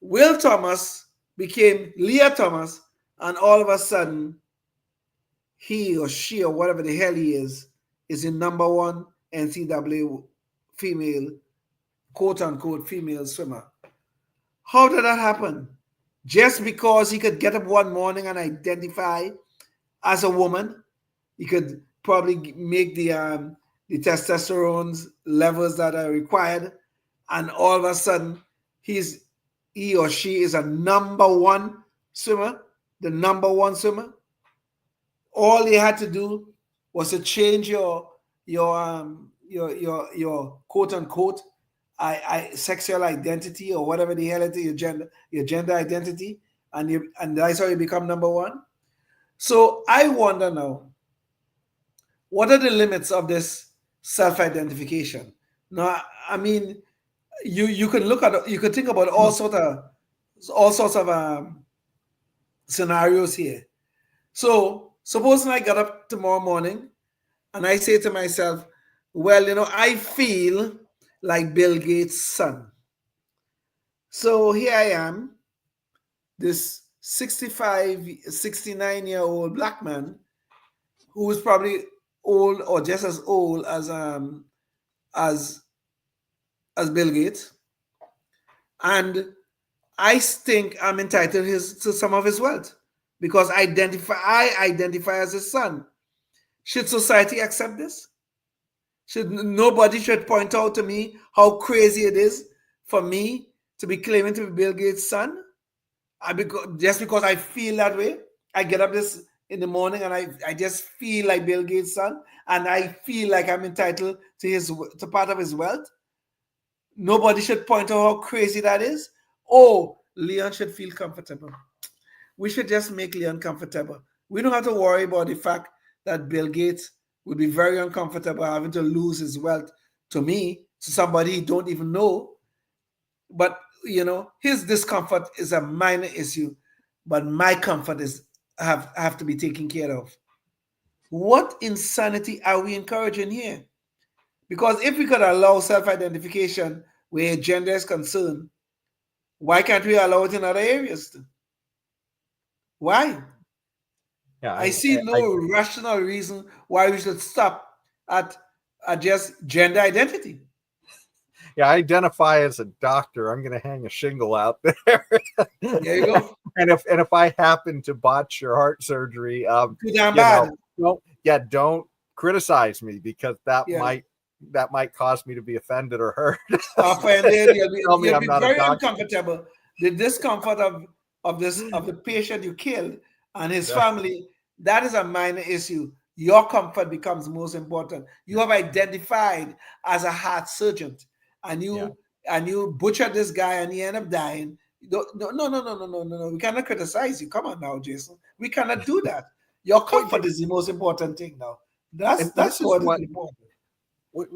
Will Thomas became Leah Thomas, and all of a sudden, he or she or whatever the hell he is the number one NCAA female, quote unquote, female swimmer. How did that happen? Just because he could get up one morning and identify as a woman, he could probably make the testosterone levels that are required, and all of a sudden, he or she is a number one swimmer, the number one swimmer. All they had to do was to change your quote unquote sexual identity or whatever the hell it is, your gender identity, and that's how you become number one. So I wonder now, what are the limits of this self-identification? Now, I mean, you can think about all sorts of scenarios here. So supposing I got up tomorrow morning and I say to myself, well, I feel like Bill Gates' son. So here I am. this 65, 69-year-old black man who is probably old or just as old as Bill Gates, and I think I'm entitled to some of his wealth because I identify as his son. Should society accept this? Nobody should point out to me how crazy it is for me to be claiming to be Bill Gates' son? Just because I feel that way, I get up this in the morning and I just feel like Bill Gates' son, and I feel like I'm entitled to part of his wealth. Nobody should point out how crazy that is. Oh, Leon should feel comfortable. We should just make Leon comfortable. We don't have to worry about the fact that Bill Gates would be very uncomfortable having to lose his wealth to somebody he don't even know. But, his discomfort is a minor issue, but my comfort have to be taken care of. What insanity are we encouraging here? Because if we could allow self-identification where gender is concerned, why can't we allow it in other areas too? Why? Yeah, I see no rational reason why we should stop at just gender identity. Yeah, I identify as a doctor. I'm going to hang a shingle out there. There you go. And if I happen to botch your heart surgery, don't criticize me, because that might cause me to be offended or hurt. Offended, you'll be very uncomfortable. The discomfort of the patient you killed and his family, that is a minor issue. Your comfort becomes most important. You have identified as a heart surgeon, and you butchered this guy and he ended up dying. No. We cannot criticize you. Come on now, Jason. We cannot do that. Your comfort is the most important thing now. That's what is important.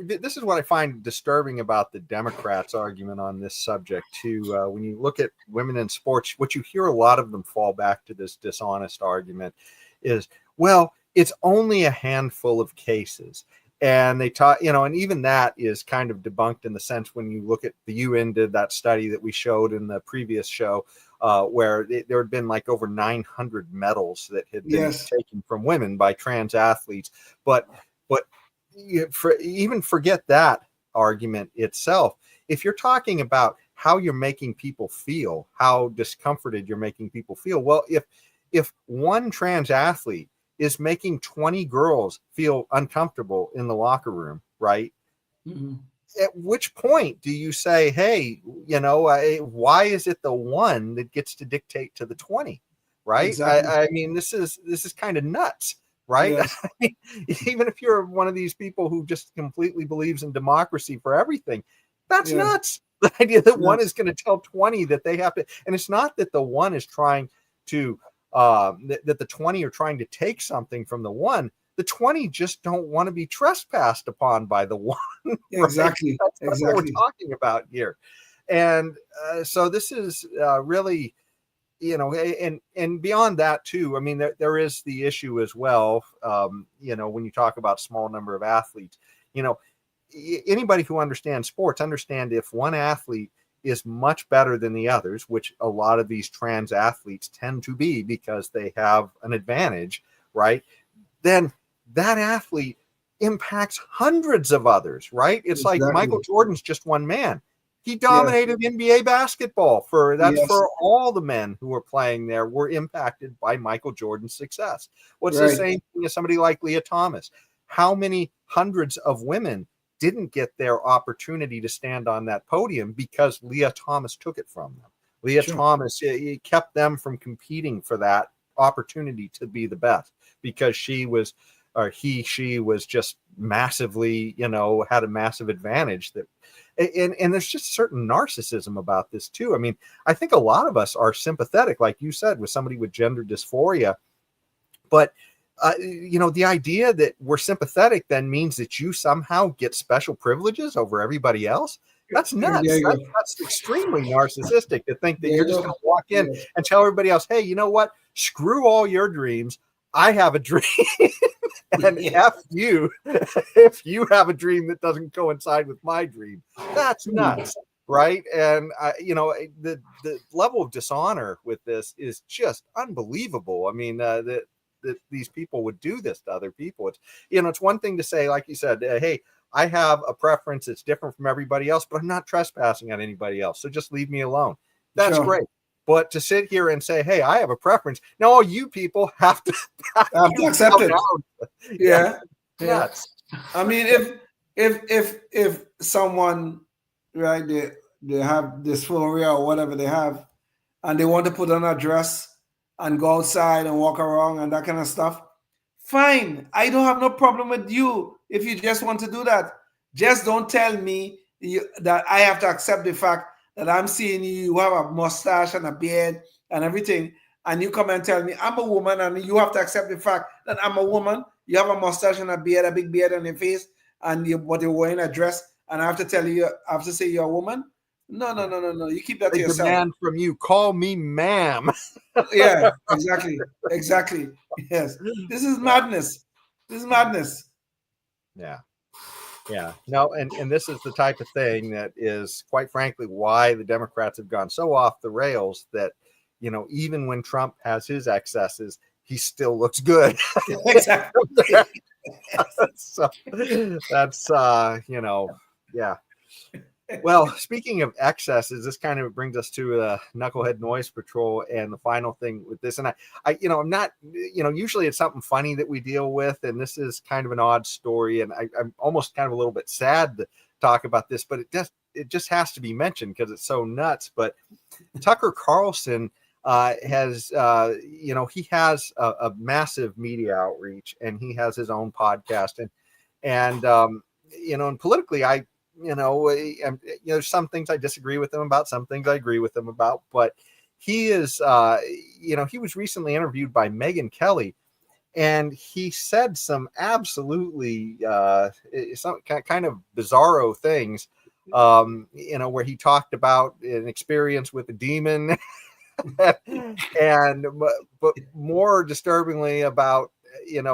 This is what I find disturbing about the Democrats' argument on this subject too. When you look at women in sports, what you hear a lot of them fall back to this dishonest argument is, well, it's only a handful of cases. And they taught, and even that is kind of debunked in the sense when you look at the UN did that study that we showed in the previous show, where there had been like over 900 medals that had been taken from women by trans athletes. But even forget that argument itself. If you're talking about how you're making people feel, how discomforted you're making people feel, well, if one trans athlete is making 20 girls feel uncomfortable in the locker room, right? Mm-hmm. At which point do you say, hey, why is it the one that gets to dictate to the 20, right? Exactly. I mean, this is kind of nuts, right? Yes. I mean, even if you're one of these people who just completely believes in democracy for everything, that's nuts. The idea that one is going to tell 20 that they have to, and it's not that the one is trying to, that the 20 are trying to take something from the one. The 20 just don't want to be trespassed upon by the one. Right? Exactly. That's what we're talking about here. And so this is really, and beyond that too, I mean, there is the issue as well. When you talk about small number of athletes, anybody who understands sports understand if one athlete is much better than the others, which a lot of these trans athletes tend to be because they have an advantage, right? Then that athlete impacts hundreds of others, right? It's like Michael Jordan's just one man. He dominated NBA basketball for all the men who were playing there were impacted by Michael Jordan's success. What's the same thing as somebody like Leah Thomas? How many hundreds of women didn't get their opportunity to stand on that podium because Leah Thomas took it from them? Leah Thomas, it kept them from competing for that opportunity to be the best because she was just massively, had a massive advantage that, and there's just certain narcissism about this too. I mean, I think a lot of us are sympathetic, like you said, with somebody with gender dysphoria, but the idea that we're sympathetic then means that you somehow get special privileges over everybody else. That's nuts. That's extremely narcissistic to think that you're just going to walk in and tell everybody else, hey, you know what? Screw all your dreams. I have a dream. And F you if you have a dream that doesn't coincide with my dream. That's nuts. right? And the level of dishonor with this is just unbelievable. I mean, that these people would do this to other people. It's one thing to say, like you said, hey, I have a preference that's different from everybody else, but I'm not trespassing on anybody else, so just leave me alone. That's great. But to sit here and say, hey, I have a preference, now all you people have to accept it. Yeah. I mean, if someone, right, they have dysphoria or whatever they have, and they want to put on a dress and go outside and walk around and that kind of stuff, fine. I don't have no problem with you if you just want to do that. Just don't tell me that I have to accept the fact that I'm seeing you have a mustache and a beard and everything, and you come and tell me I'm a woman, and you have to accept the fact that I'm a woman. You have a mustache and a beard, a big beard on your face, and you're wearing a dress, and I have to tell you, I have to say you're a woman? No. You keep that to yourself. Demand from you, call me ma'am. Yeah, exactly. Yes, this is madness. Yeah. No, and this is the type of thing that is, quite frankly, why the Democrats have gone so off the rails that, even when Trump has his excesses, he still looks good. Exactly. So that's yeah. Well, speaking of excesses, this kind of brings us to the Knucklehead Noise Patrol and the final thing with this. And I'm not, usually it's something funny that we deal with, and this is kind of an odd story. And I'm almost kind of a little bit sad to talk about this, but it just has to be mentioned because it's so nuts. But Tucker Carlson has, he has a massive media outreach, and he has his own podcast, and politically, there's some things I disagree with him about, some things I agree with him about, but he is, he was recently interviewed by Megyn Kelly, and he said some absolutely, some kind of bizarro things, where he talked about an experience with a demon, but more disturbingly about,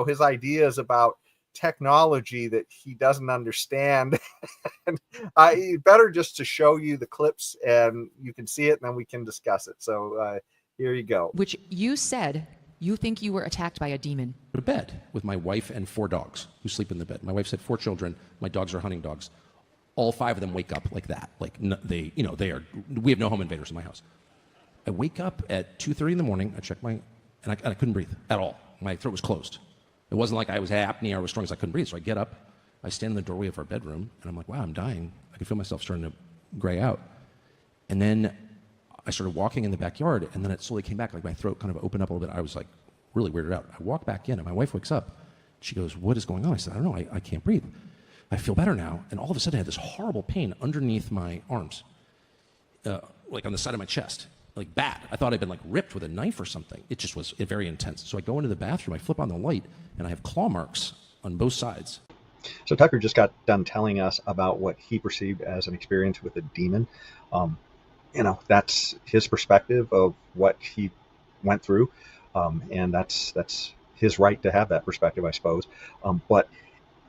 his ideas about technology that he doesn't understand. And better just to show you the clips and you can see it, and then we can discuss it. So here you go. Which you said you think you were attacked by a demon. To bed with my wife and 4 dogs who sleep in the bed. My wife said 4 children. My dogs are hunting dogs. All 5 of them wake up like that. Like we have no home invaders in my house. I wake up at 2:30 in the morning. I check and I couldn't breathe at all. My throat was closed. It wasn't like I was apnea or was strong as I couldn't breathe. So I get up, I stand in the doorway of our bedroom, and I'm like, wow, I'm dying. I can feel myself starting to gray out. And then I started walking in the backyard, and then it slowly came back. Like my throat kind of opened up a little bit. I was like really weirded out. I walk back in, and my wife wakes up. She goes, what is going on? I said, I don't know. I can't breathe. I feel better now. And all of a sudden, I had this horrible pain underneath my arms, like on the side of my chest. Like bad. I thought I'd been like ripped with a knife or something. It just was very intense. So I go into the bathroom, I flip on the light, and I have claw marks on both sides. So Tucker just got done telling us about what he perceived as an experience with a demon. That's his perspective of what he went through, and that's his right to have that perspective, I suppose. But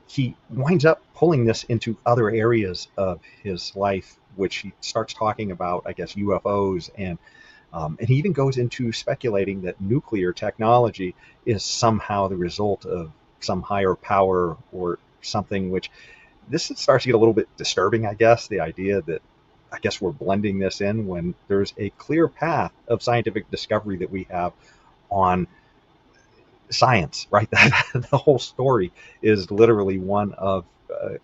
he winds up pulling this into other areas of his life, which he starts talking about, I guess, UFOs, and he even goes into speculating that nuclear technology is somehow the result of some higher power or something, which this starts to get a little bit disturbing, I guess, the idea that I guess we're blending this in when there's a clear path of scientific discovery that we have on science, right? The whole story is literally one of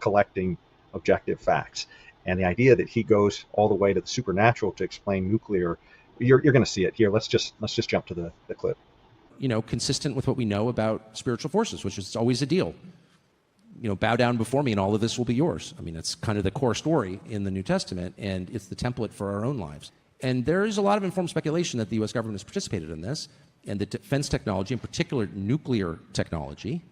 collecting objective facts. And the idea that he goes all the way to the supernatural to explain nuclear, you're going to see it here. Let's just jump to the clip. Consistent with what we know about spiritual forces, which is always a deal. Bow down before me and all of this will be yours. I mean, it's kind of the core story in the New Testament, and it's the template for our own lives. And there is a lot of informed speculation that the U.S. government has participated in this, and that defense technology, in particular nuclear technology,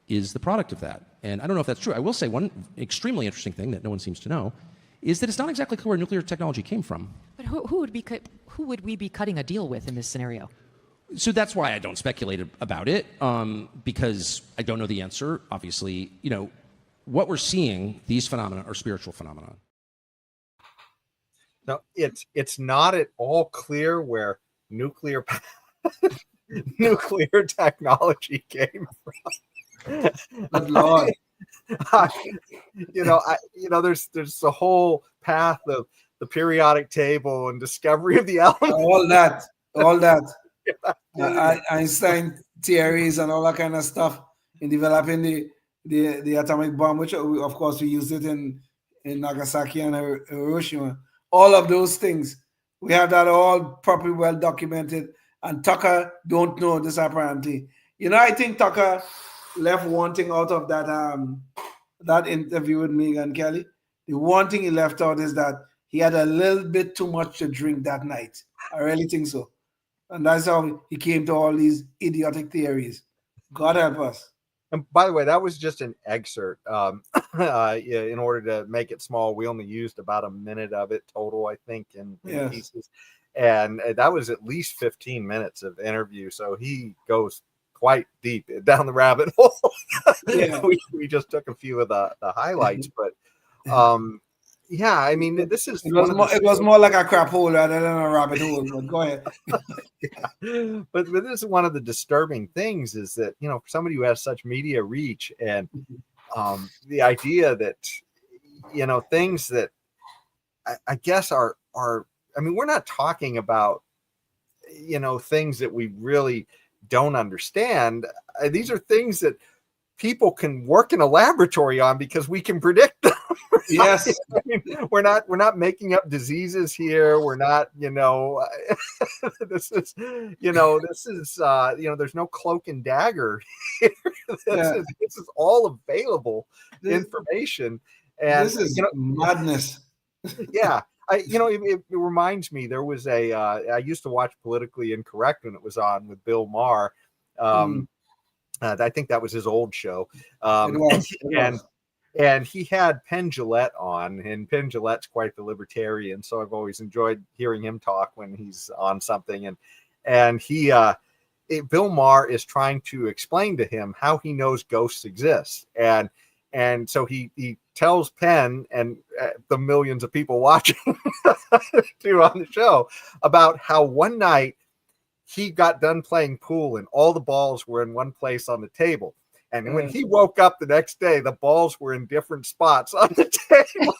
is the product of that. And I don't know if that's true. I will say one extremely interesting thing that no one seems to know is that it's not exactly clear where nuclear technology came from. But who would we be cutting a deal with in this scenario? So that's why I don't speculate about it, because I don't know the answer. Obviously, what we're seeing, these phenomena are spiritual phenomena. No, it's not at all clear where nuclear nuclear technology came from. Good Lord. There's a whole path of the periodic table and discovery of the elements. all that. Einstein theories and all that kind of stuff in developing the atomic bomb, which of course we used it in Nagasaki and Hiroshima. All of those things, we have that all properly well documented. And Tucker don't know this apparently. I think Tucker left one thing out of that interview with Megyn Kelly. The one thing he left out is that he had a little bit too much to drink that night. I really think so. And that's how he came to all these idiotic theories. God help us. And by the way, that was just an excerpt. In order to make it small, we only used about a minute of it total, I think, in pieces. And that was at least 15 minutes of interview. So he goes quite deep down the rabbit hole. we just took a few of the highlights, but I mean, this is it was more like a crap hole rather than a rabbit hole. But go ahead. But this is one of the disturbing things is that for somebody who has such media reach and the idea that things that I guess are I mean, we're not talking about things that we really don't understand. These are things that people can work in a laboratory on because we can predict them. Right? Yes. I mean, we're not making up diseases here. We're not, this is there's no cloak and dagger here. This is all available information. And this is madness. Yeah. It reminds me, there was I used to watch Politically Incorrect when it was on with Bill Maher. I think that was his old show. And he had Penn Jillette on, and Penn Jillette's quite the libertarian. So I've always enjoyed hearing him talk when he's on something. And Bill Maher is trying to explain to him how he knows ghosts exist. And so he tells Penn and the millions of people watching too on the show about how one night he got done playing pool and all the balls were in one place on the table. And when he woke up the next day, the balls were in different spots on the table.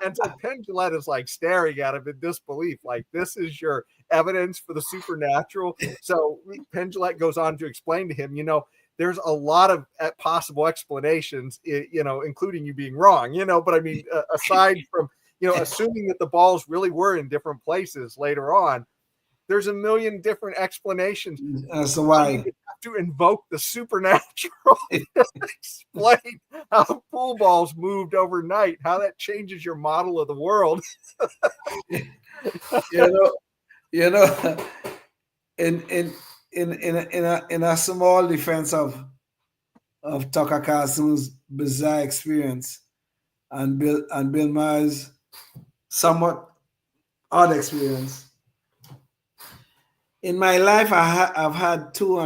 And so Penn Jillette is like staring at him in disbelief, like, this is your evidence for the supernatural. So Penn Jillette goes on to explain to him, there's a lot of possible explanations, including you being wrong, but I mean, aside from, assuming that the balls really were in different places later on, there's a million different explanations. So why you have to invoke the supernatural to explain how pool balls moved overnight, how that changes your model of the world. In a small defense of Tucker Carlson's bizarre experience and Bill Maher's somewhat odd experience. In my life, I've had two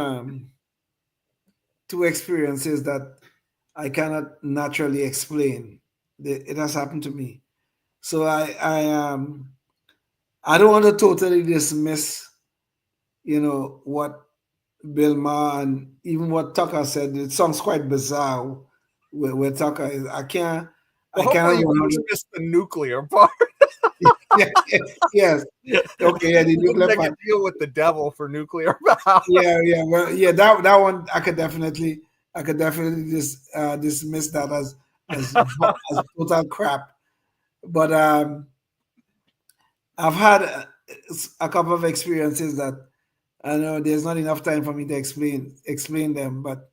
experiences that I cannot naturally explain. It has happened to me, so I don't want to totally dismiss, what Bill Maher and even what Tucker said. It sounds quite bizarre. Where Tucker is, I can't. Dismiss the nuclear part. Yes. Okay. Yeah, the nuclear make part. a deal with the devil for nuclear power. Yeah. Well, yeah. That one I could definitely dismiss that as total crap. But I've had a couple of experiences that I know there's not enough time for me to explain them. But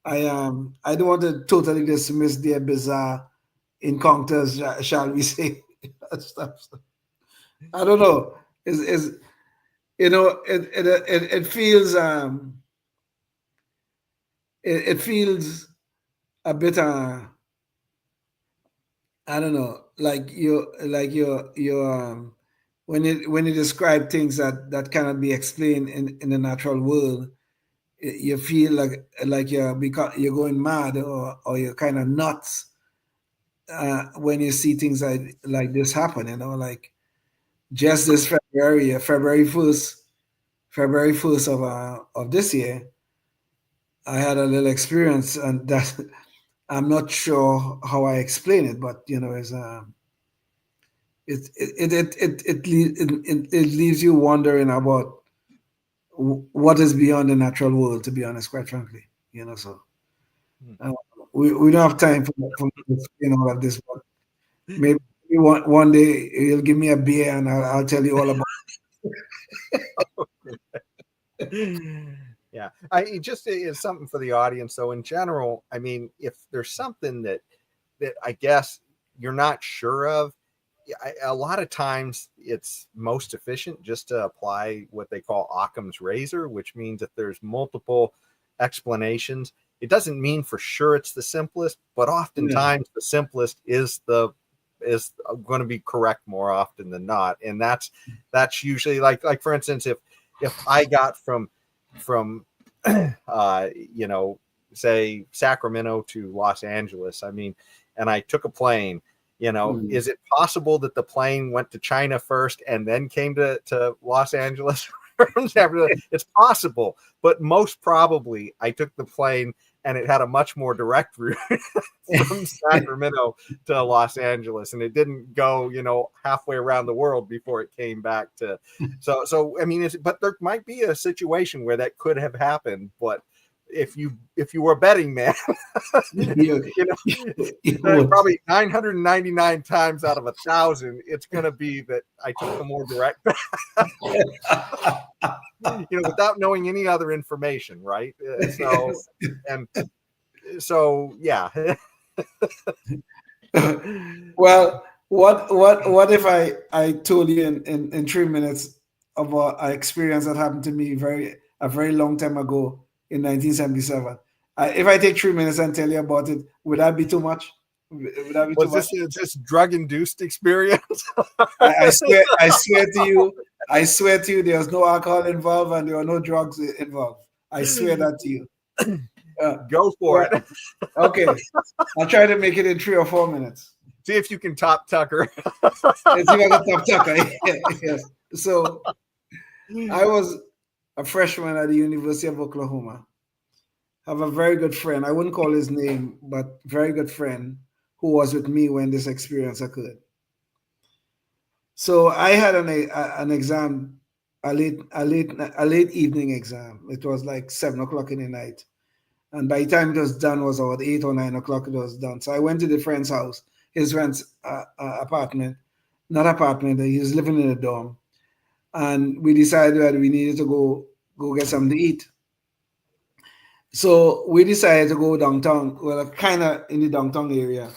I don't want to totally dismiss their bizarre encounters, shall we say? Stuff. I don't know. It feels it feels a bit I don't know, like you when you describe things that cannot be explained in the natural world, you feel like you're going mad or you're kind of nuts. when you see things like this happen, like just this February 1st of this year, I had a little experience, and that I'm not sure how I explain it, but it's it leaves you wondering about what is beyond the natural world, to be honest, quite frankly. So we don't have time for all of this, but maybe one day you'll give me a beer and I'll tell you all about Yeah, it just is something for the audience. So in general, I mean, if there's something that I guess you're not sure of, a lot of times it's most efficient just to apply what they call Occam's razor, which means if there's multiple explanations, it doesn't mean for sure it's the simplest, but oftentimes the simplest is going to be correct more often than not. And that's usually like for instance, if I got from say Sacramento to Los Angeles, I mean, and I took a plane, is it possible that the plane went to China first and then came to Los Angeles? It's possible, but most probably I took the plane and it had a much more direct route from Sacramento to Los Angeles, and it didn't go, halfway around the world before it came back to. So I mean, but there might be a situation where that could have happened, but if you were a betting man, probably 999 times out of 1,000, it's going to be that I took the more direct, without knowing any other information, right? So yeah. Well, what if I told you in 3 minutes of an experience that happened to me a very long time ago in 1977? If I take 3 minutes and tell you about it, would that be too much? Was this drug-induced experience? I swear to you, there's no alcohol involved and there are no drugs involved. I swear that to you. Go for it. Okay, I'll try to make it in 3 or 4 minutes. See if you can top Tucker. Let's see if I can top Tucker. Yes. So I was a freshman at the University of Oklahoma. I have a very good friend. I wouldn't call his name, but very good friend who was with me when this experience occurred. So I had an exam, a late evening exam. It was like 7 o'clock in the night. And by the time it was done, it was about 8 or 9 o'clock it was done. So I went to the friend's house, his friend's apartment, not apartment, he was living in a dorm. And we decided that we needed to go get something to eat. So we decided to go downtown, well, kind of in the downtown area,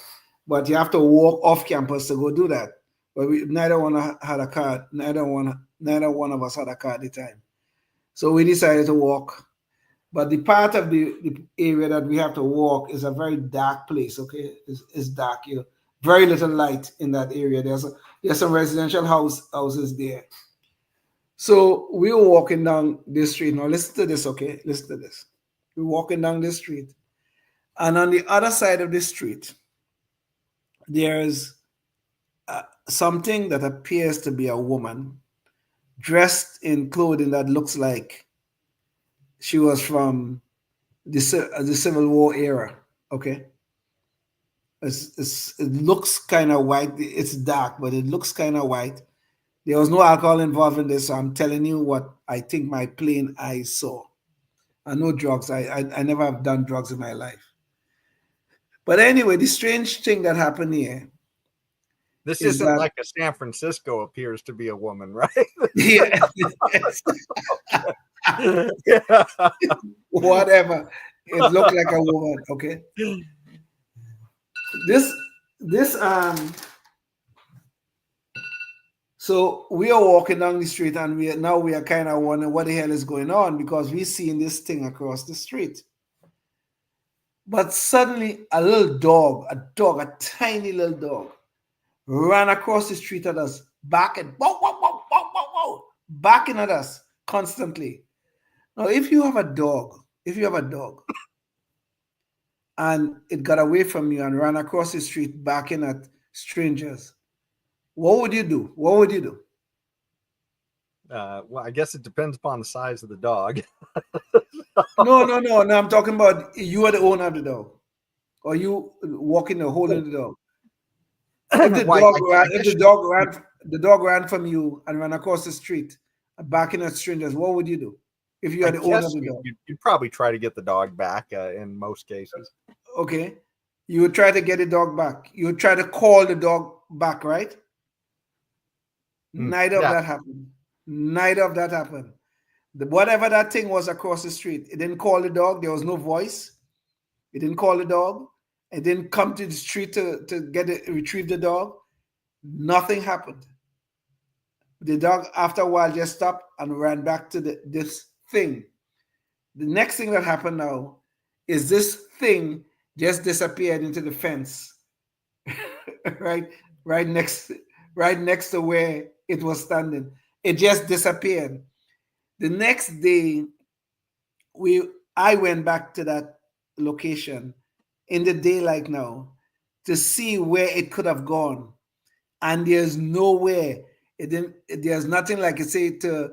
but you have to walk off campus to go do that. But neither one had a car. Neither one of us had a car at the time. So we decided to walk. But the part of the area that we have to walk is a very dark place, okay? It's dark. Very little light in that area. There's some residential houses there. So we were walking down this street. Now listen to this, okay? Listen to this. We're walking down this street. And on the other side of the street, there's something that appears to be a woman dressed in clothing that looks like she was from the Civil War era, okay? It looks kind of white. It's dark, but it looks kind of white. There was no alcohol involved in this, so I'm telling you what I think my plain eyes saw. And no drugs. I never have done drugs in my life. But anyway, the strange thing that happened here. This isn't like a San Francisco appears to be a woman, right? Yeah. Whatever. It looked like a woman, okay? So we are walking down the street and we are kind of wondering what the hell is going on because we're seeing this thing across the street. But suddenly a tiny little dog, ran across the street at us, barking, wow, wow, wow, wow, wow, wow, barking at us constantly. Now, if you have a dog, and it got away from you and ran across the street barking at strangers, what would you do? What would you do? Well, I guess it depends upon the size of the dog. No. I'm talking about you are the owner of the dog, or you walking the holding the dog. If the dog ran from you and ran across the street, barking at strangers, what would you do? If you are the owner of the dog, you'd probably try to get the dog back in most cases. Okay, you would try to get the dog back. You would try to call the dog back, right? Neither of that happened. Neither of that happened. Whatever that thing was across the street, it didn't call the dog. There was no voice. It didn't call the dog. It didn't come to the street to retrieve the dog. Nothing happened. The dog, after a while, just stopped and ran back to this thing. The next thing that happened now is this thing just disappeared into the fence, right next to where it was standing. It just disappeared. The next day, I went back to that location in the daylight now to see where it could have gone, and there's nowhere. There's nothing like you say to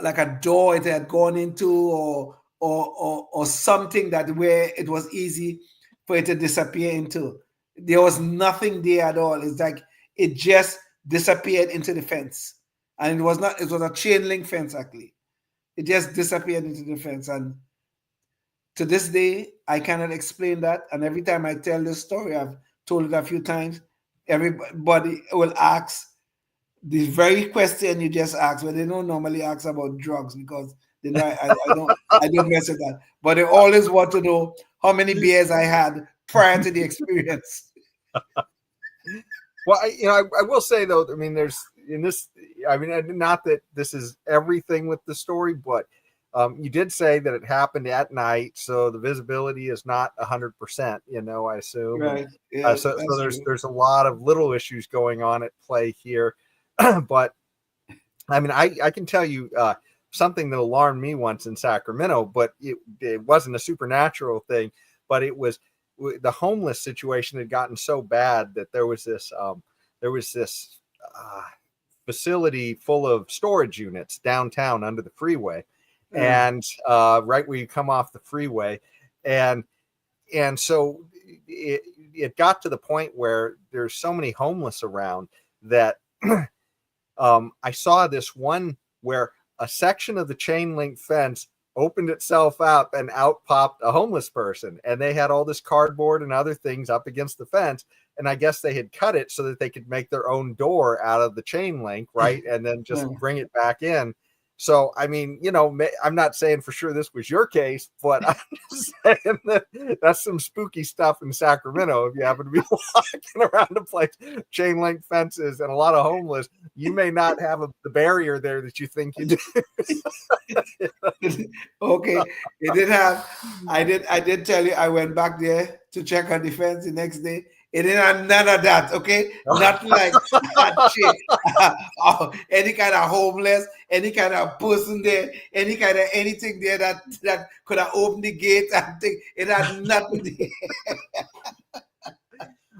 like a door it had gone into or something that where it was easy for it to disappear into. There was nothing there at all. It's like it just disappeared into the fence, and it was a chain link fence actually. It just disappeared into the fence, and to this day I cannot explain that. And every time I tell this story, I've told it a few times, everybody will ask the very question you just asked, but they don't normally ask about drugs because they know I don't mess with that. But they always want to know how many beers I had prior to the experience. Well, I will say though, I mean, there's in this, I mean, not that this is everything with the story, but you did say that it happened at night, so the visibility is not 100%. I assume. Right. So there's a lot of little issues going on at play here. But I mean, I can tell you something that alarmed me once in Sacramento, but it wasn't a supernatural thing, but it was the homeless situation had gotten so bad that there was this facility full of storage units downtown under the freeway, and right where you come off the freeway, and so it got to the point where there's so many homeless around that I saw this one where a section of the chain link fence opened itself up and out popped a homeless person, and they had all this cardboard and other things up against the fence, and I guess they had cut it so that they could make their own door out of the chain link, right, and then just bring it back in. So I mean, I'm not saying for sure this was your case, but I'm just saying that that's some spooky stuff in Sacramento. If you happen to be walking around a place, chain link fences and a lot of homeless, you may not have the barrier there that you think you do. Okay, it did have. I did tell you I went back there to check on the fence the next day. It didn't have none of that, okay? Not like any kind of homeless, any kind of person there, any kind of anything there that could have opened the gate and thing. It had nothing there.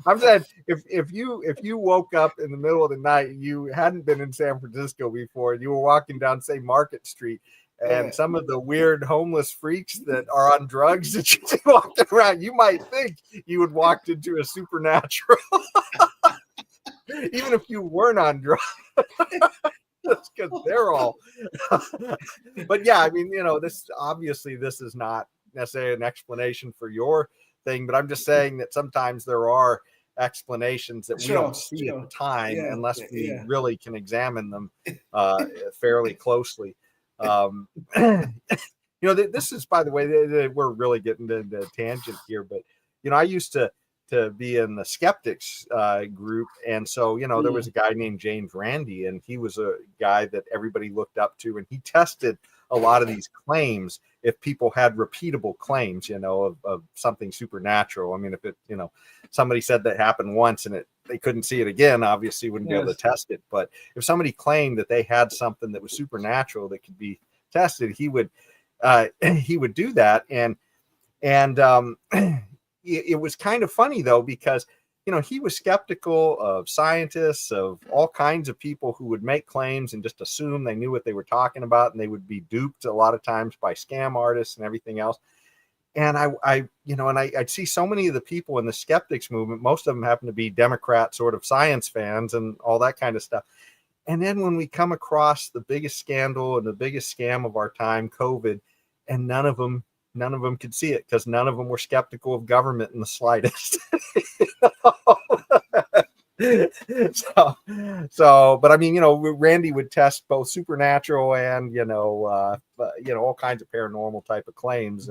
I'm saying if you woke up in the middle of the night, you hadn't been in San Francisco before, and you were walking down, say, Market Street, and some of the weird homeless freaks that are on drugs that you see walking around, you might think you had walked into a supernatural, even if you weren't on drugs. That's because they're all. But yeah, I mean, this is not necessarily an explanation for your thing, but I'm just saying that sometimes there are explanations that we don't see at the time unless we really can examine them fairly closely. This is, by the way, we're really getting into a tangent here, but I used to be in the skeptics group, and so there was a guy named James Randi, and he was a guy that everybody looked up to, and he tested a lot of these claims if people had repeatable claims of something supernatural. I mean, if it somebody said that happened once and they couldn't see it again, obviously wouldn't be able to test it. But if somebody claimed that they had something that was supernatural that could be tested, he would do that. And it was kind of funny, though, because, he was skeptical of scientists, of all kinds of people who would make claims and just assume they knew what they were talking about, and they would be duped a lot of times by scam artists and everything else. And I'd see so many of the people in the skeptics movement, most of them happen to be Democrat sort of science fans and all that kind of stuff. And then when we come across the biggest scandal and the biggest scam of our time, COVID, and none of them could see it because none of them were skeptical of government in the slightest. But I mean, Randy would test both supernatural and, all kinds of paranormal type of claims.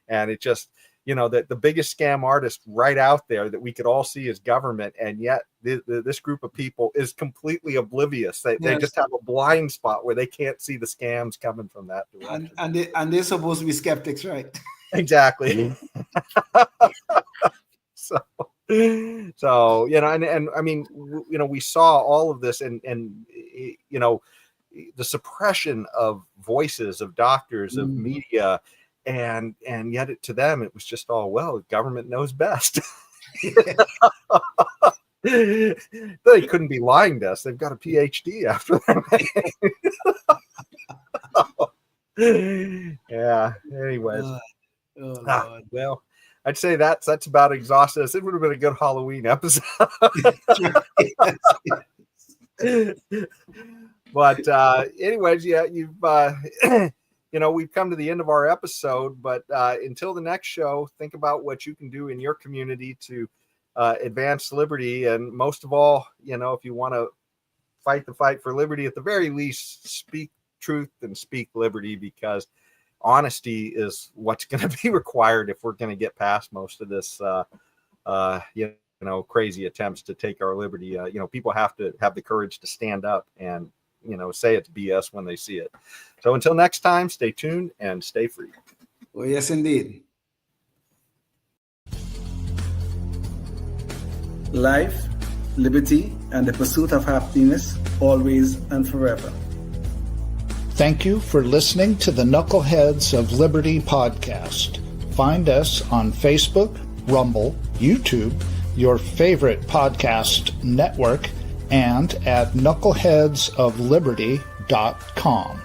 And it just, that the biggest scam artist right out there that we could all see is government. And yet this group of people is completely oblivious. They just have a blind spot where they can't see the scams coming from that direction. And they're supposed to be skeptics, right? Exactly. So, and I mean, we saw all of this and the suppression of voices of doctors, of media, and yet to them, it was just all, well, government knows best. They couldn't be lying to us. They've got a PhD after that. Yeah. Anyways. Well, I'd say that's about exhausted us. It would have been a good Halloween episode. But anyways, yeah, you've we've come to the end of our episode, but until the next show, think about what you can do in your community to advance liberty. And most of all, if you want to fight the fight for liberty, at the very least, speak truth and speak liberty, because honesty is what's going to be required if we're going to get past most of this, crazy attempts to take our liberty. People have to have the courage to stand up and, say it's BS when they see it. So until next time, stay tuned and stay free. Well, yes, indeed. Life, liberty, and the pursuit of happiness, always and forever. Thank you for listening to the Knuckleheads of Liberty podcast. Find us on Facebook, Rumble, YouTube, your favorite podcast network, and at knuckleheadsofliberty.com.